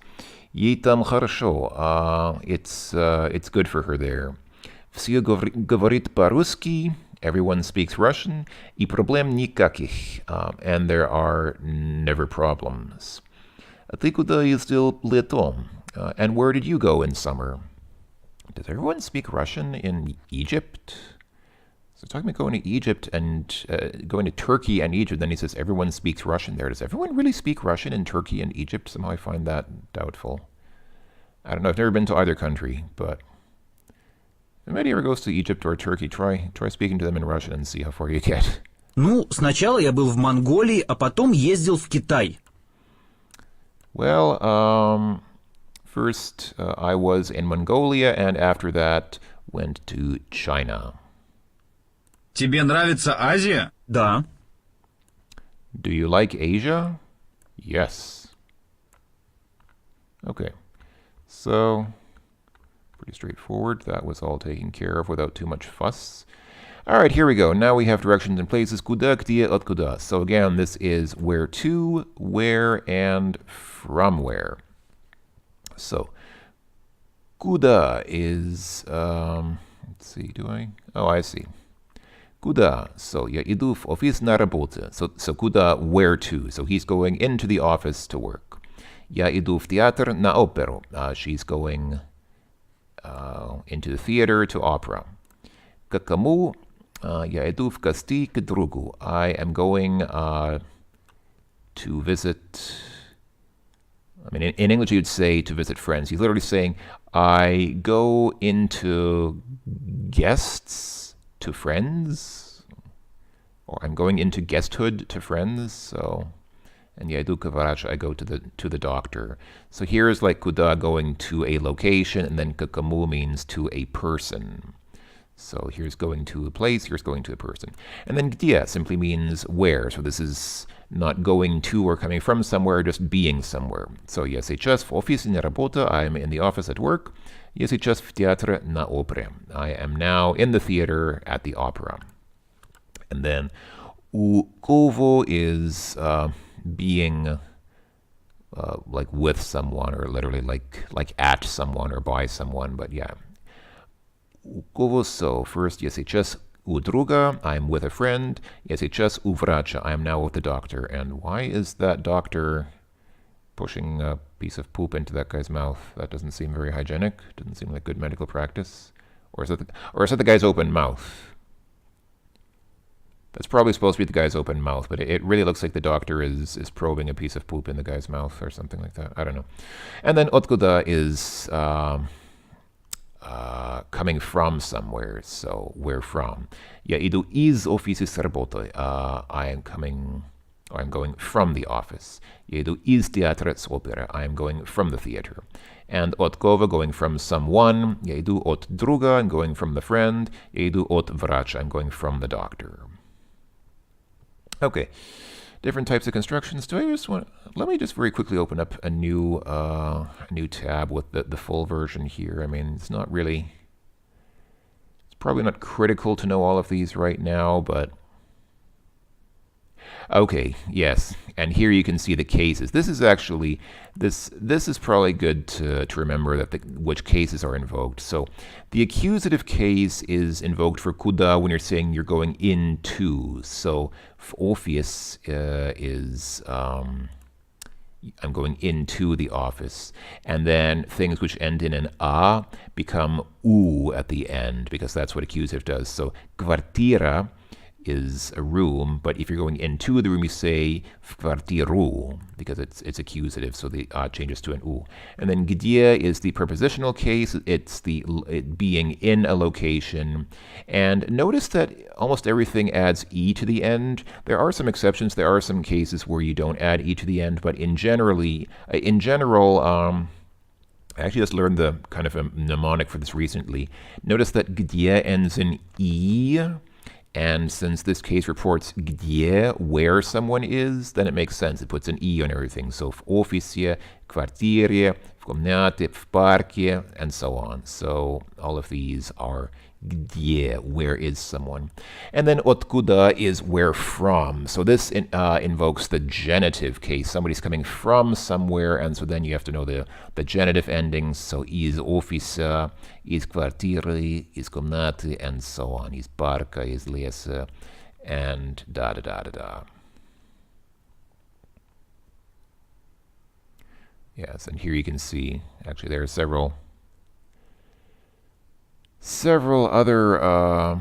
Ей там хорошо. It's good for her there. Все говорит по-русски. Everyone speaks Russian. И проблем никаких. And there are never problems. А ты куда ездил летом? And where did you go in summer? Does everyone speak Russian in Egypt? So talking about going to Egypt and going to Turkey and Egypt, then he says everyone speaks Russian there. Does everyone really speak Russian in Turkey and Egypt? Somehow I find that doubtful. I don't know. I've never been to either country, but if anybody ever goes to Egypt or Turkey, try speaking to them in Russian and see how far you get. Ну, сначала я был в Монголии, а потом ездил в Китай. Well, first I was in Mongolia, and after that went to China. Тебе нравится Азия? Да. Do you like Asia? Yes. Okay. So, pretty straightforward. That was all taken care of without too much fuss. All right, here we go. Now we have directions and places. Куда, где, откуда. So again, this is where to, where, and from where. So, куда is, let's see, do I? Oh, I see. Куда? So, я иду в офис на работу. So куда, where to. So he's going into the office to work. Я иду в театр на оперу. She's going into the theater to opera. К кому? Я иду в гости к другу. I am going to visit... I mean, in English you'd say to visit friends. He's literally saying, I go into guests to friends. Or I'm going into guesthood to friends. So, and я иду к врачу, I go to the doctor. So here's like куда, going to a location, and then к кому means to a person. So here's going to a place, here's going to a person. And then где simply means where. So this is not going to or coming from somewhere, just being somewhere. So я сейчас в офисе на работе, I'm in the office at work. Я сейчас в театре на опере. I am now in the theater at the opera. And then у кого is being like with someone, or literally like at someone or by someone, but yeah. У кого, so first, я сейчас у друга, I'm with a friend. Я сейчас у врача, I am now with the doctor. And why is that doctor pushing a piece of poop into that guy's mouth. That doesn't seem very hygienic. Doesn't seem like good medical practice. Or is that the guy's open mouth? That's probably supposed to be the guy's open mouth, but it really looks like the doctor is probing a piece of poop in the guy's mouth or something like that. I don't know. And then otkuda is coming from somewhere. So where from? Я иду из офиса с работы. I'm going from the office. Я иду из театра с оперы. I am going from the theater. And от кого, going from someone. Я иду от друга, I'm going from the friend. Я иду от врача, I'm going from the doctor. Okay, different types of constructions. Let me just very quickly open up a new tab with the full version here. I mean, it's probably not critical to know all of these right now, but okay, yes. And here you can see the cases. This is actually, this is probably good to remember that which cases are invoked. So the accusative case is invoked for куда when you're saying you're going into. So office is I'm going into the office. And then things which end in an a become u at the end because that's what accusative does. So квартира is a room, but if you're going into the room, you say в квартиру because it's accusative, so the changes to an u. And then где is the prepositional case. It's it being in a location. And notice that almost everything adds e to the end. There are some exceptions. There are some cases where you don't add e to the end, but in general, I actually just learned the kind of a mnemonic for this recently. Notice that где ends in e. And since this case reports где, where someone is, then it makes sense. It puts an E on everything. So в офисе, квартире, в комнате, в парке, and so on. So all of these are где, where is someone. And then откуда is where from. So this invokes the genitive case. Somebody's coming from somewhere, and so then you have to know the genitive endings. So из офиса, из квартиры, из комнаты, and so on. Из парка, из леса, and da da da da da. Yes, and here you can see, actually there are several other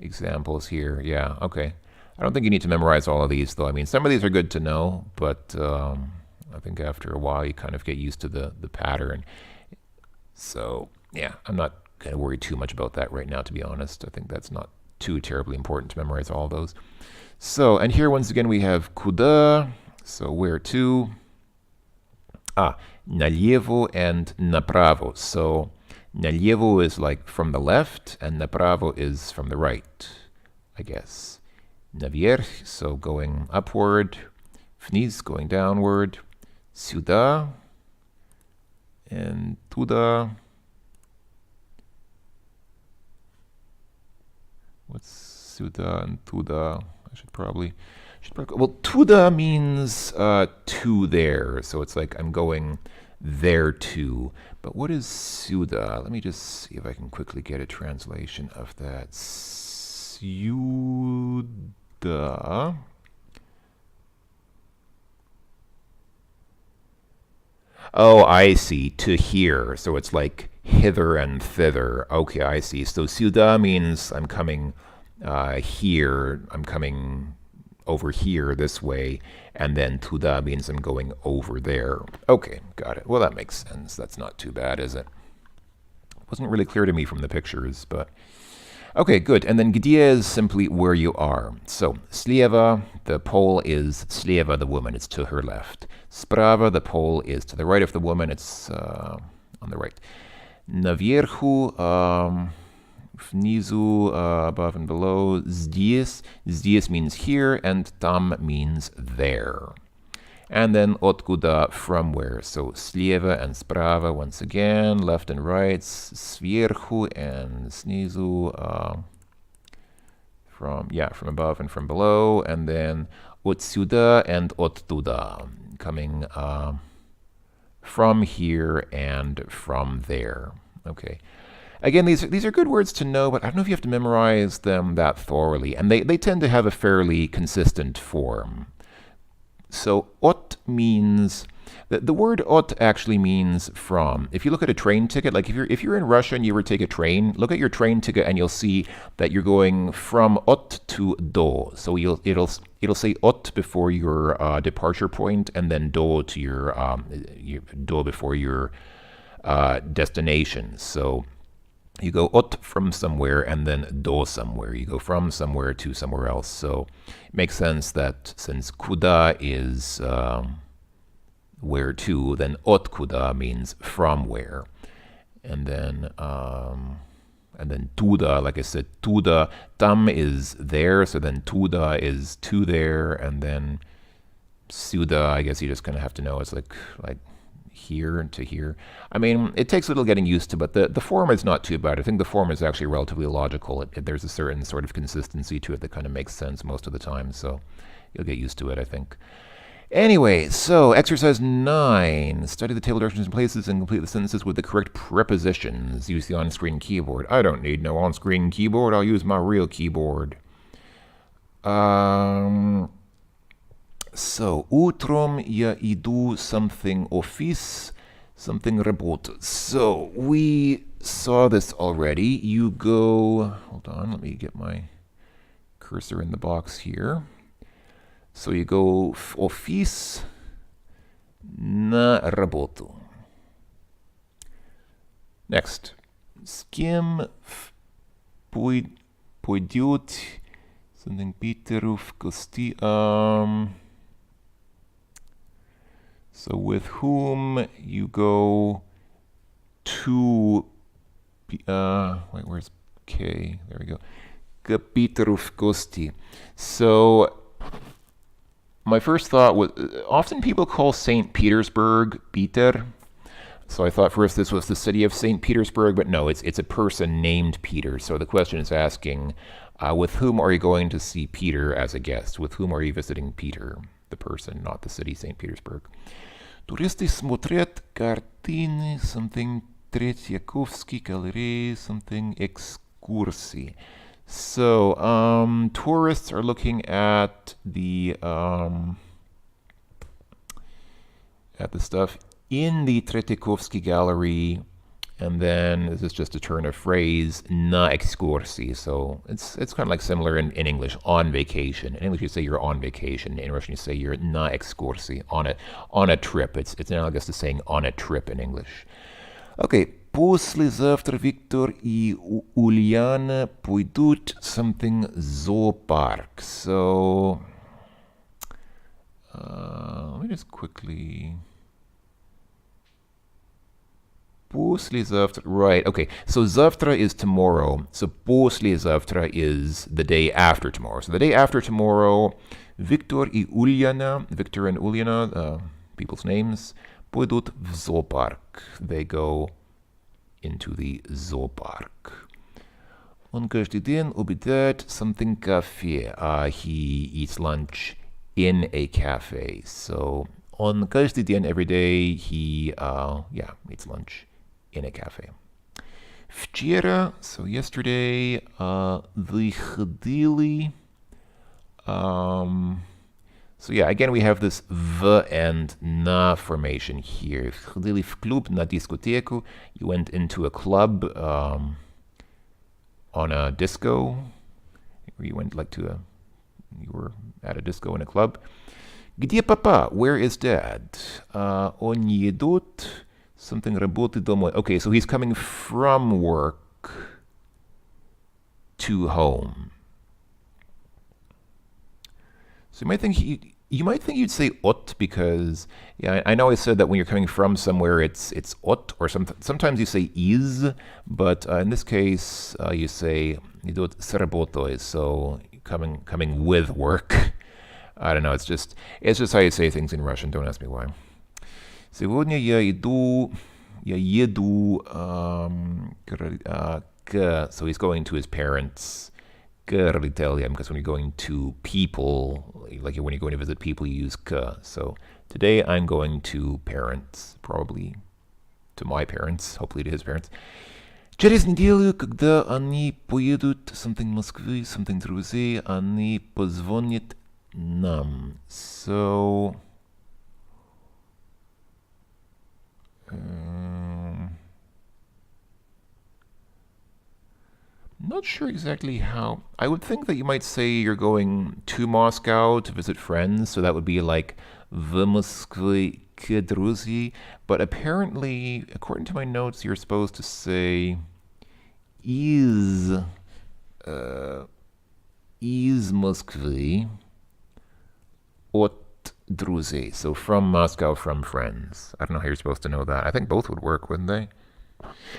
examples here. Yeah, okay. I don't think you need to memorize all of these, though. I mean, some of these are good to know, but I think after a while you kind of get used to the pattern. So, yeah, I'm not going to worry too much about that right now, to be honest. I think that's not too terribly important to memorize all of those. So, and here once again we have куда, so where to. Налево and направо. So налево is like from the left, and направо is from the right, I guess. Наверх, so going upward. Вниз, going downward. Сюда and туда. What's сюда and туда? I should probably. Well, туда means to there, so it's like I'm going there to. But what is сюда? Let me just see if I can quickly get a translation of that. Сюда. Oh, I see. To here. So it's like hither and thither. Okay, I see. So сюда means I'm coming here. I'm coming over here this way, and then туда means I'm going over there. Okay, got it. Well, that makes sense. That's not too bad, is it? Wasn't really clear to me from the pictures, but okay, good. And then где is simply where you are. So слева, the pole is слева, the woman. It's to her left. Справа, the pole is to the right of the woman. It's on the right. Наверху, внизу, above and below. Здесь. Здесь means here, and там means there. And then откуда, from where. So слева and справа once again, left and right. Сверху and снизу, from above and from below. And then отсюда and оттуда, coming from here and from there. Okay. Again, these are good words to know, but I don't know if you have to memorize them that thoroughly. And they tend to have a fairly consistent form. So ot means the word ot actually means from. If you look at a train ticket, like if you're in Russia and you ever take a train, look at your train ticket and you'll see that you're going from ot to do. So it'll say ot before your departure point, and then do to your do before your destination. So you go ot from somewhere and then do somewhere. You go from somewhere to somewhere else. So it makes sense that since kuda is where to, then ot kuda means from where. And then tuda, like I said, tuda, tam is there, so then tuda is to there, and then suda, I guess you just kind of have to know it's like here to here. I mean, it takes a little getting used to, but the form is not too bad. I think the form is actually relatively logical. There's a certain sort of consistency to it that kind of makes sense most of the time, so you'll get used to it, I think. Anyway, so exercise 9. Study the table directions and places and complete the sentences with the correct prepositions. Use the on-screen keyboard. I don't need no on-screen keyboard. I'll use my real keyboard. So, утром я иду something office, something работать. So, we saw this already. You go, hold on, let me get my cursor in the box here. So you go в офис на работу. Next. С кем пойдет something Питеру в гости? So with whom you go to... wait, where's K? There we go. К Питеру в гости. So... my first thought was, often people call St. Petersburg Peter. So I thought first this was the city of St. Petersburg, but no, it's a person named Peter. So the question is asking, with whom are you going to see Peter as a guest? With whom are you visiting Peter? The person, not the city, St. Petersburg. Туристы смотрят картины, something Третьяковский галерея, something экскурсии. So, tourists are looking at the stuff in the Tretyakovsky Gallery, and then this is just a turn of phrase, na ekskursi. So it's kind of like similar in English, on vacation. In English you say you're on vacation. In Russian you say you're na ekskursi, on a trip. It's analogous to saying on a trip in English. Okay. Послезавтра Виктор и Ульяна пойдут something зоопарк. So, let me just quickly... Послезавтра, right, okay. So завтра is tomorrow. So послезавтра is the day after tomorrow. So the day after tomorrow, Victor и Ульяна, Victor and Ulyana, people's names, пойдут в зоопарк. They go into the zoopark. Он каждый день обедает something cafe. He eats lunch in a cafe. So, он каждый день, every day, he eats lunch in a cafe. Вчера, so yesterday, вы ходили... So yeah, again we have this v and na formation here. Ходили в клуб на дискотеку. You went into a club on a disco. You went you were at a disco in a club. Где папа? Where is dad? Он едет something работы домой. Okay, so he's coming from work to home. So you might think you'd say ot because, yeah, I know I said that when you're coming from somewhere it's ot, or sometimes you say is, but in this case you say идет с работой, so coming with work. I don't know, it's just how you say things in Russian, don't ask me why. Сегодня я еду so he's going to his parents. Because when you're going to people, like when you're going to visit people, you use k. So today I'm going to parents, probably to my parents, hopefully to his parents. Через неделю, когда они поедут something Москвы, something друзей, они позвонят Nam. So... not sure exactly how. I would think that you might say you're going to Moscow to visit friends, so that would be like в Москве к друзьям. But apparently, according to my notes, you're supposed to say из Москвы от друзей. So from Moscow, from friends. I don't know how you're supposed to know that. I think both would work, wouldn't they?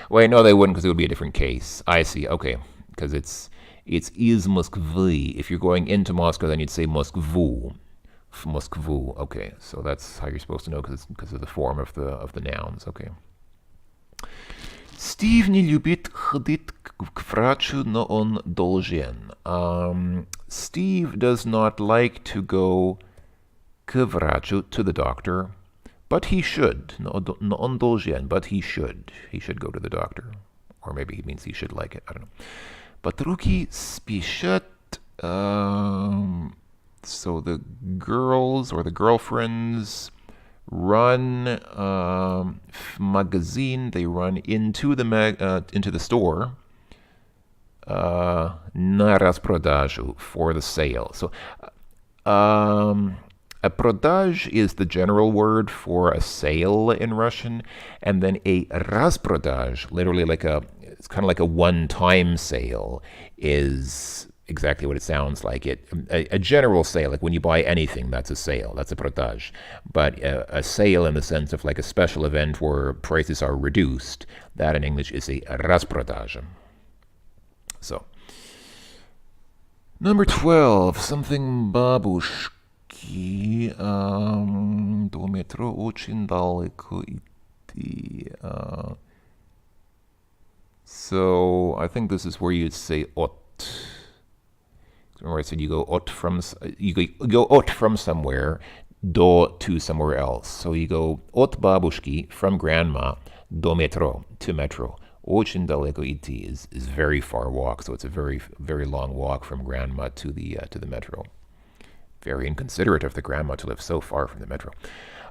Wait, no, they wouldn't, because it would be a different case. I see. Okay, because it's из Москвы. If you're going into Moscow, then you'd say Moskvu. Moskvu. Okay, so that's how you're supposed to know, because of the form of the nouns. Okay. Steve не любит ходить к врачу, но он должен. Steve does not like to go к врачу, to the doctor. But he should. No он должен, but he should. He should go to the doctor. Or maybe he means he should like it. I don't know. Подруги спешат. So the girls or the girlfriends run в магазин. They run into the store. На распродажу, for the sale. So a продаж is the general word for a sale in Russian, and then a распродаж, literally it's kind of like a one-time sale, is exactly what it sounds like. A general sale, like when you buy anything, that's a sale, that's a продаж. But a sale in the sense of like a special event where prices are reduced, that in English is a распродажа. So, number 12, something babushka. До метро очень далеко идти. So I think this is where you'd say от. Remember I said you go от from somewhere, до to somewhere else. So you go от бабушки, from grandma, до метро, to metro. Очень далеко идти is very far walk, so it's a very, very long walk from grandma to the metro. Very inconsiderate of the grandma to live so far from the metro.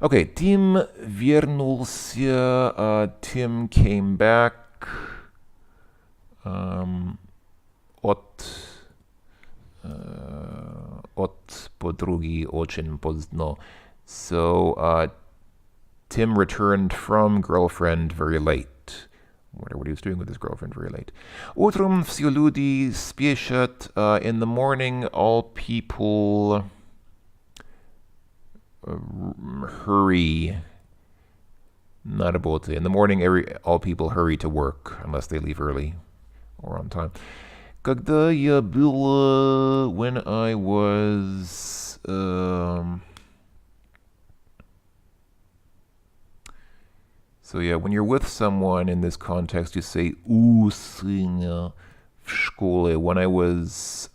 Okay, Tim вернулся. Tim came back. От подруги очень поздно. So Tim returned from girlfriend very late. I wonder what he was doing with his girlfriend very late. Утром все люди спешат. In the morning, all people hurry. Not работы. In the morning, all people hurry to work, unless they leave early or on time. Когда я был, when I was... So yeah, when you're with someone in this context, you say у сына в школе. When I was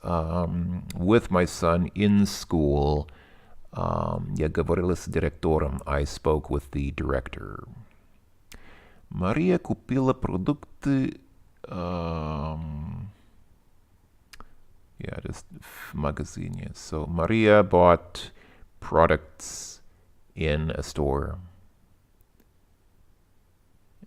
with my son in school, я говорила с директором. I spoke with the director. Мария купила продукты. Just в магазине. So Maria bought products in a store.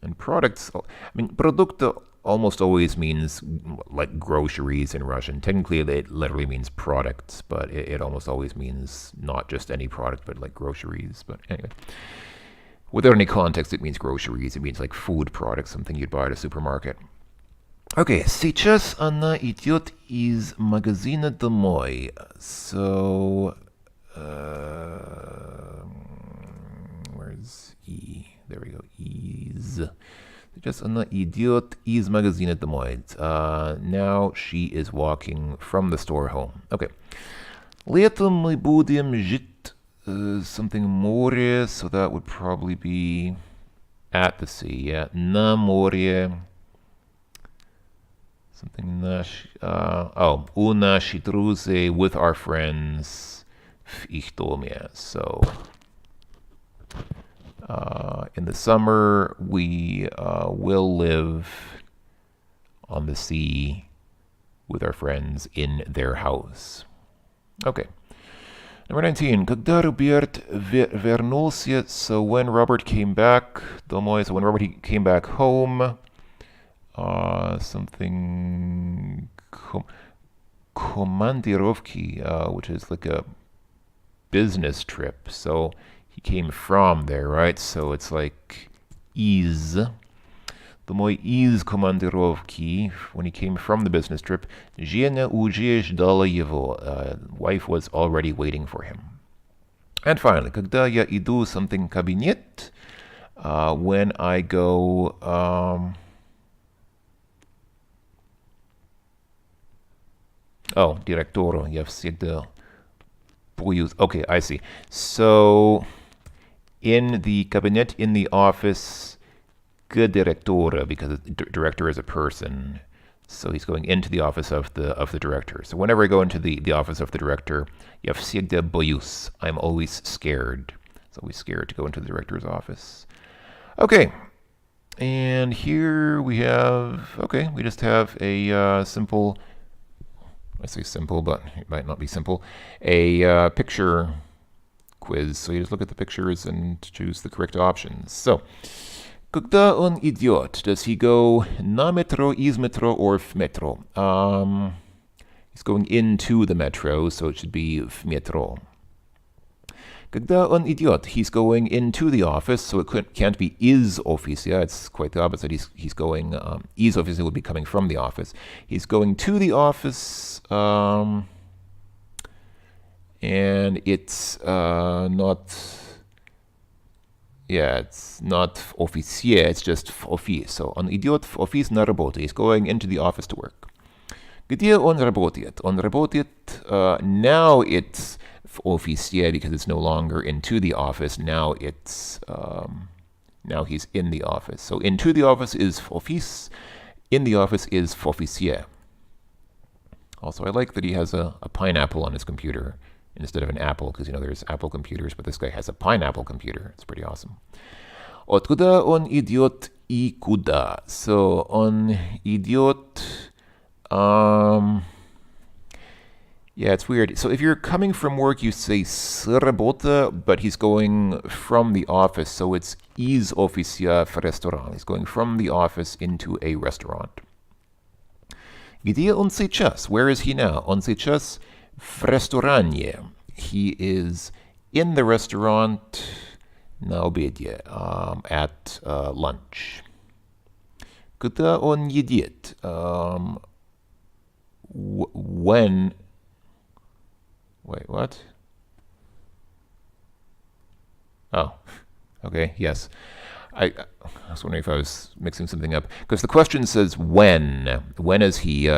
And products, продукты almost always means like groceries in Russian. Technically, it literally means products, but it almost always means not just any product, but like groceries. But anyway, without any context, it means groceries. It means like food products, something you'd buy at a supermarket. Okay, сейчас она идет из магазина домой. So, where's E? There we go. Из. Сейчас она идет из магазина домой. Now she is walking from the store home. Okay. Летом мы будем жить something море, so that would probably be at the sea. Yeah, на море. Something у нашей друзей, with our friends в их доме. So. In the summer, we will live on the sea with our friends in their house. Okay. Number 19. Когда Роберт вернулся, so when Robert came back домой, so when Robert came back home, something командировки, which is like a business trip. So he came from there, right? So it's like из. Домой из командировки, when he came from the business trip, жена уже ждала его. Wife was already waiting for him. And finally, когда я иду something кабинет, when I go директору, я всегда боюсь. Okay, I see. So in the cabinet, in the office, к директору, because director is a person. So he's going into the office of the director. So whenever I go into the office of the director, я всегда боюсь. I'm always scared. It's always scared to go into the director's office. Okay. And here we just have a simple, I say simple, but it might not be simple, a picture quiz. So you just look at the pictures and choose the correct options. So, когда он идет, does he go на метро, из метро, or в метро? He's going into the metro, so it should be в метро. Когда он идет, he's going into the office, so it can't be из офиса. It's quite the opposite. He's going, из офиса would be coming from the office. He's going to the office, and it's not... Yeah, it's not в офисе, it's just в офис. So, он идет в офис на работу. He's going into the office to work. Где он работает? Он работает, now it's в офисе because it's no longer into the office. Now it's, now he's in the office. So, into the office is в офис, in the office is в офисе. Also, I like that he has a pineapple on his computer instead of an apple, because, there's Apple computers, but this guy has a pineapple computer. It's pretty awesome. Откуда он идет и куда? So, он идет... yeah, it's weird. So if you're coming from work, you say с работы, but he's going from the office, so it's из офиса в ресторан. He's going from the office into a restaurant. Где он сейчас? Where is he now? Он сейчас в ресторане. He is in the restaurant на обеде, at lunch. Когда он едет? When... Wait, what? Oh, okay, yes. I was wondering if I was mixing something up. Because the question says when. When is he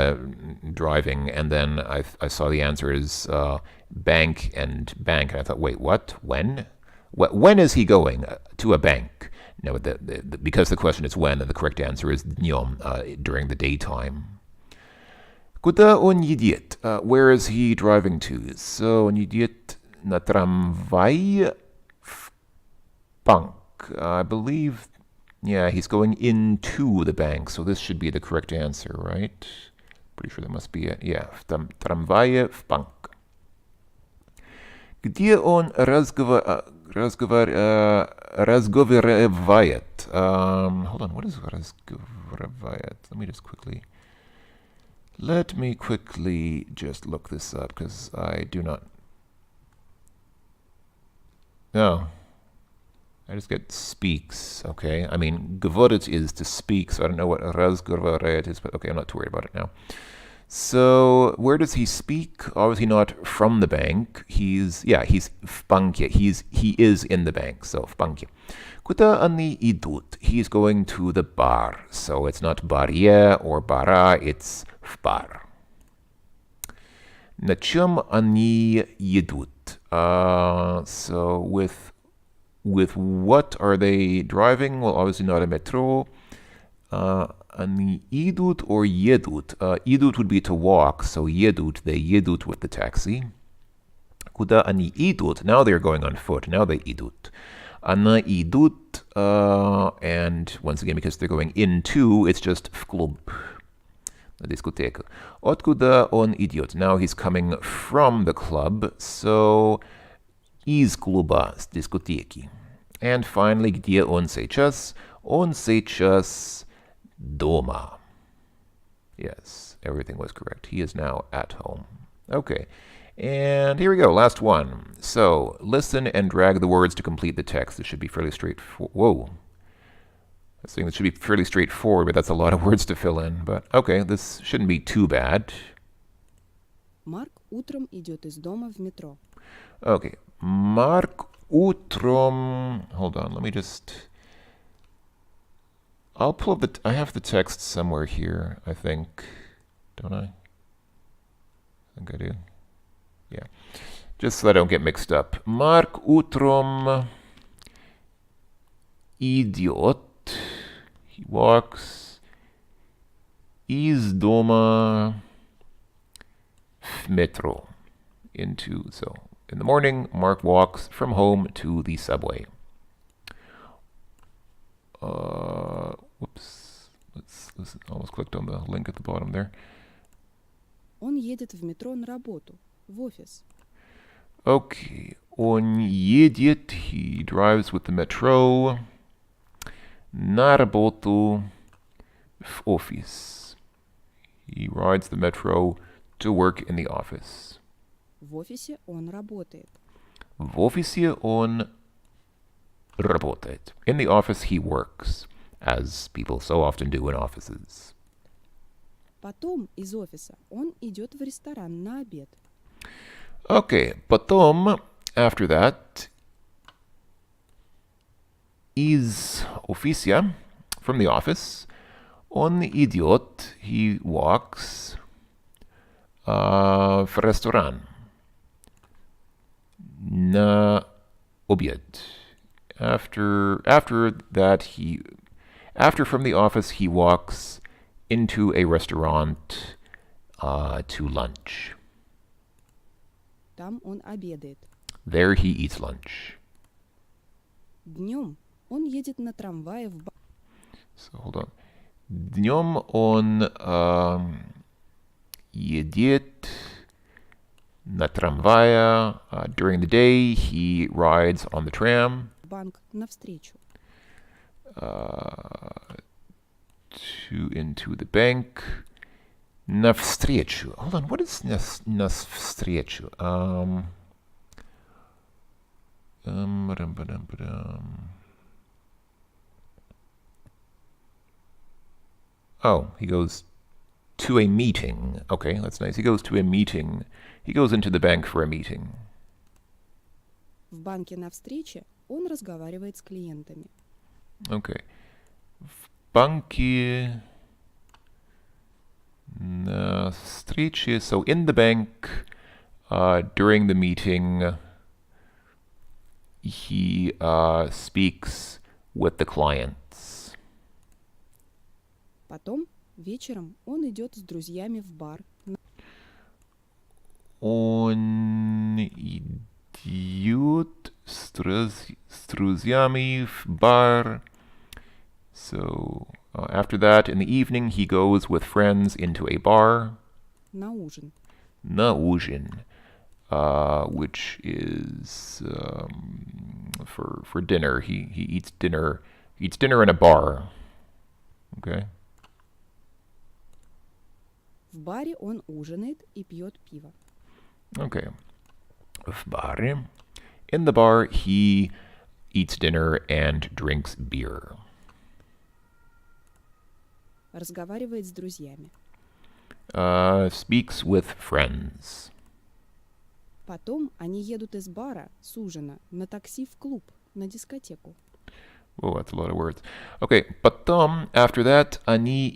driving? And then I saw the answer is bank and bank. And I thought, wait, what? When? When is he going to a bank? No, because the question is when, and the correct answer is днем, during the daytime. Куда он едет? Where is he driving to? So, он едет на трамвае в банк. I believe, yeah, he's going into the bank, so this should be the correct answer, right? Pretty sure that must be it. Yeah, в трамвае в банк. Где он разговаривает? Hold on, what is разговаривает? Let me quickly just look this up, because I do not... No. I just get speaks, okay? I mean, говорить is to speak, so I don't know what разговаривает is, but okay, I'm not too worried about it now. So, where does he speak? Obviously not from the bank. He's в банке. He is in the bank, so в банке. Куда они идут? He's going to the bar. So it's not баре or бара, it's в бар. На чем они едут? So with what are they driving? Well, obviously not a metro. Они идут or едут? Идут would be to walk, so едут, they едут with the taxi. Куда они идут? Now they're going on foot, now they идут. Она идут, and once again, because they're going into, it's just в клуб. на дискотеку. Откуда он идет? Now he's coming from the club, so из клуба, с дискотеки. And finally, где он сейчас? Он сейчас дома. Yes, everything was correct. He is now at home. Okay. And here we go, last one. So, listen and drag the words to complete the text. This should be fairly straightforward. Whoa. I was saying this should be fairly straightforward, but that's a lot of words to fill in. But okay, this shouldn't be too bad. Марк утром идет из дома в метро. Okay. Mark утром... Hold on, let me just... I'll pull up the... I have the text somewhere here, I think. Don't I? I think I do. Yeah. Just so I don't get mixed up. Mark утром идет. He walks из дома в метро. Into, so in the morning, Mark walks from home to the subway. Whoops. Let's almost clicked on the link at the bottom there. Он едет в метро на работу, в офис. Okay. Он едет, he drives with the metro, на работу, в офис. He rides the metro to work in the office. В офисе он работает. В офисе он работает. In the office he works, as people so often do in offices. Потом из офиса он идет в ресторан на обед. Okay, потом, after that, из офиса, from the office, он идет, he walks, в ресторан, на обед. After from the office, he walks into a restaurant to lunch. Там он обедает. There he eats lunch. Днем он едет на трамвае в бар. So hold on. Днем он едет на трамвае. During the day, he rides on the tram. В банк навстречу. Into the bank. Навстречу. Hold on, what is навстречу? Oh, he goes to a meeting. Okay, that's nice. He goes to a meeting. He goes into the bank for a meeting. В банке на встрече он разговаривает с клиентами. Okay. В банке на встрече. So in the bank, during the meeting, he speaks with the clients. Потом вечером он идет с друзьями в бар. Он идет с друзьями в бар. So after that, in the evening, he goes with friends into a bar. На ужин. На ужин, which is for dinner. He eats dinner. He eats dinner in a bar. Okay. В баре он ужинает и пьет пиво. Okay. В баре. In the bar, he eats dinner and drinks beer. Разговаривает с друзьями. Speaks with friends. Потом они едут из бара с ужина на такси в клуб, на дискотеку. Oh, that's a lot of words. Okay, потом, after that, они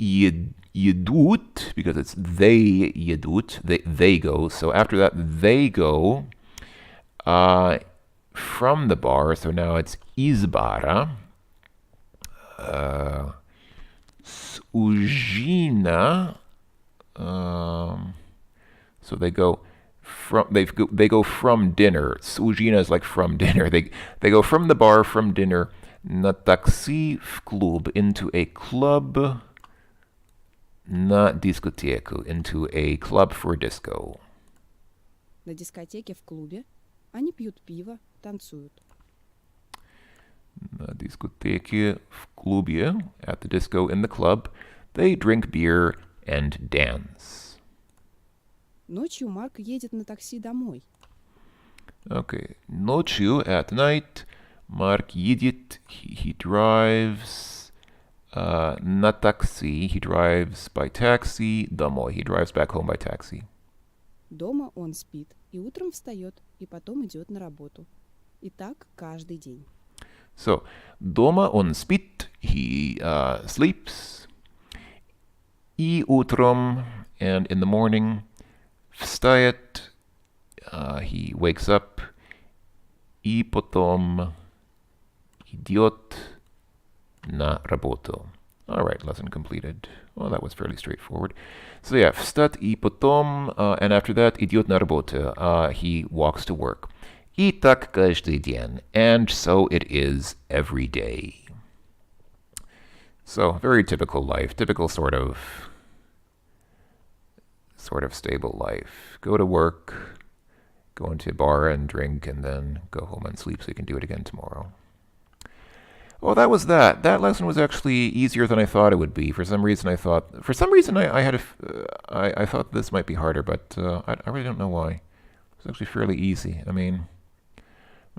едут, because it's they едут, they go. So after that, they go from the bar. So now it's из бара. С ужина. So they go from dinner. С ужина is like from dinner. They go from the bar, from dinner, на такси в клуб, into a club na diskoteku, into a club for disco. На дискотеке в клубе они пьют пиво, танцуют. На дискотеке в клубе, at the disco in the club, they drink beer and dance. Ночью Марк едет на такси домой. Okay, ночью, at night, Mark едет, he drives на такси, he drives by taxi, домой, he drives back home by taxi. Дома он спит и утром встает, и потом идет на работу. И так каждый день. So, дома он спит, he sleeps, и утром, and in the morning, встает, he wakes up, и потом идет на работу. All right, lesson completed. Well, that was fairly straightforward. So yeah, встать и потом, and after that, идет на работу. He walks to work. И так каждый день. And so it is every day. So, very typical life. Typical sort of stable life. Go to work, go into a bar and drink, and then go home and sleep so you can do it again tomorrow. Well, that was that. That lesson was actually easier than I thought it would be. For some reason, I thought this might be harder, but I really don't know why. It was actually fairly easy. I mean,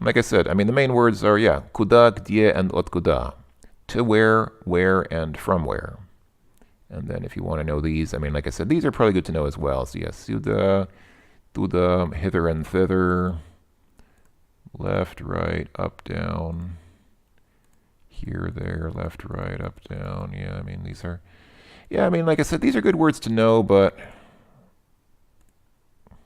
like I said, the main words are, куда, где, and откуда. To where, and from where. And then if you want to know these, like I said, these are probably good to know as well. So yes, сюда, туда, hither and thither, left, right, up, down, here, there, left, right, up, down. These are, like I said, these are good words to know, but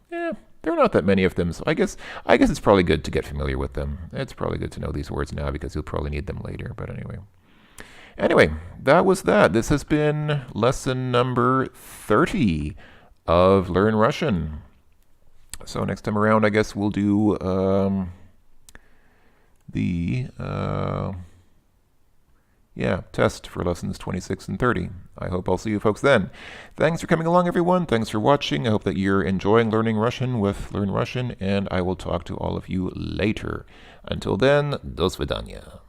there are not that many of them. So I guess it's probably good to get familiar with them. It's probably good to know these words now because you'll probably need them later. But anyway, that was that. This has been lesson number 30 of Learn Russian. So next time around, I guess we'll do the test for lessons 26 and 30. I hope I'll see you folks then. Thanks for coming along, everyone. Thanks for watching. I hope that you're enjoying learning Russian with Learn Russian, and I will talk to all of you later. Until then, до свидания.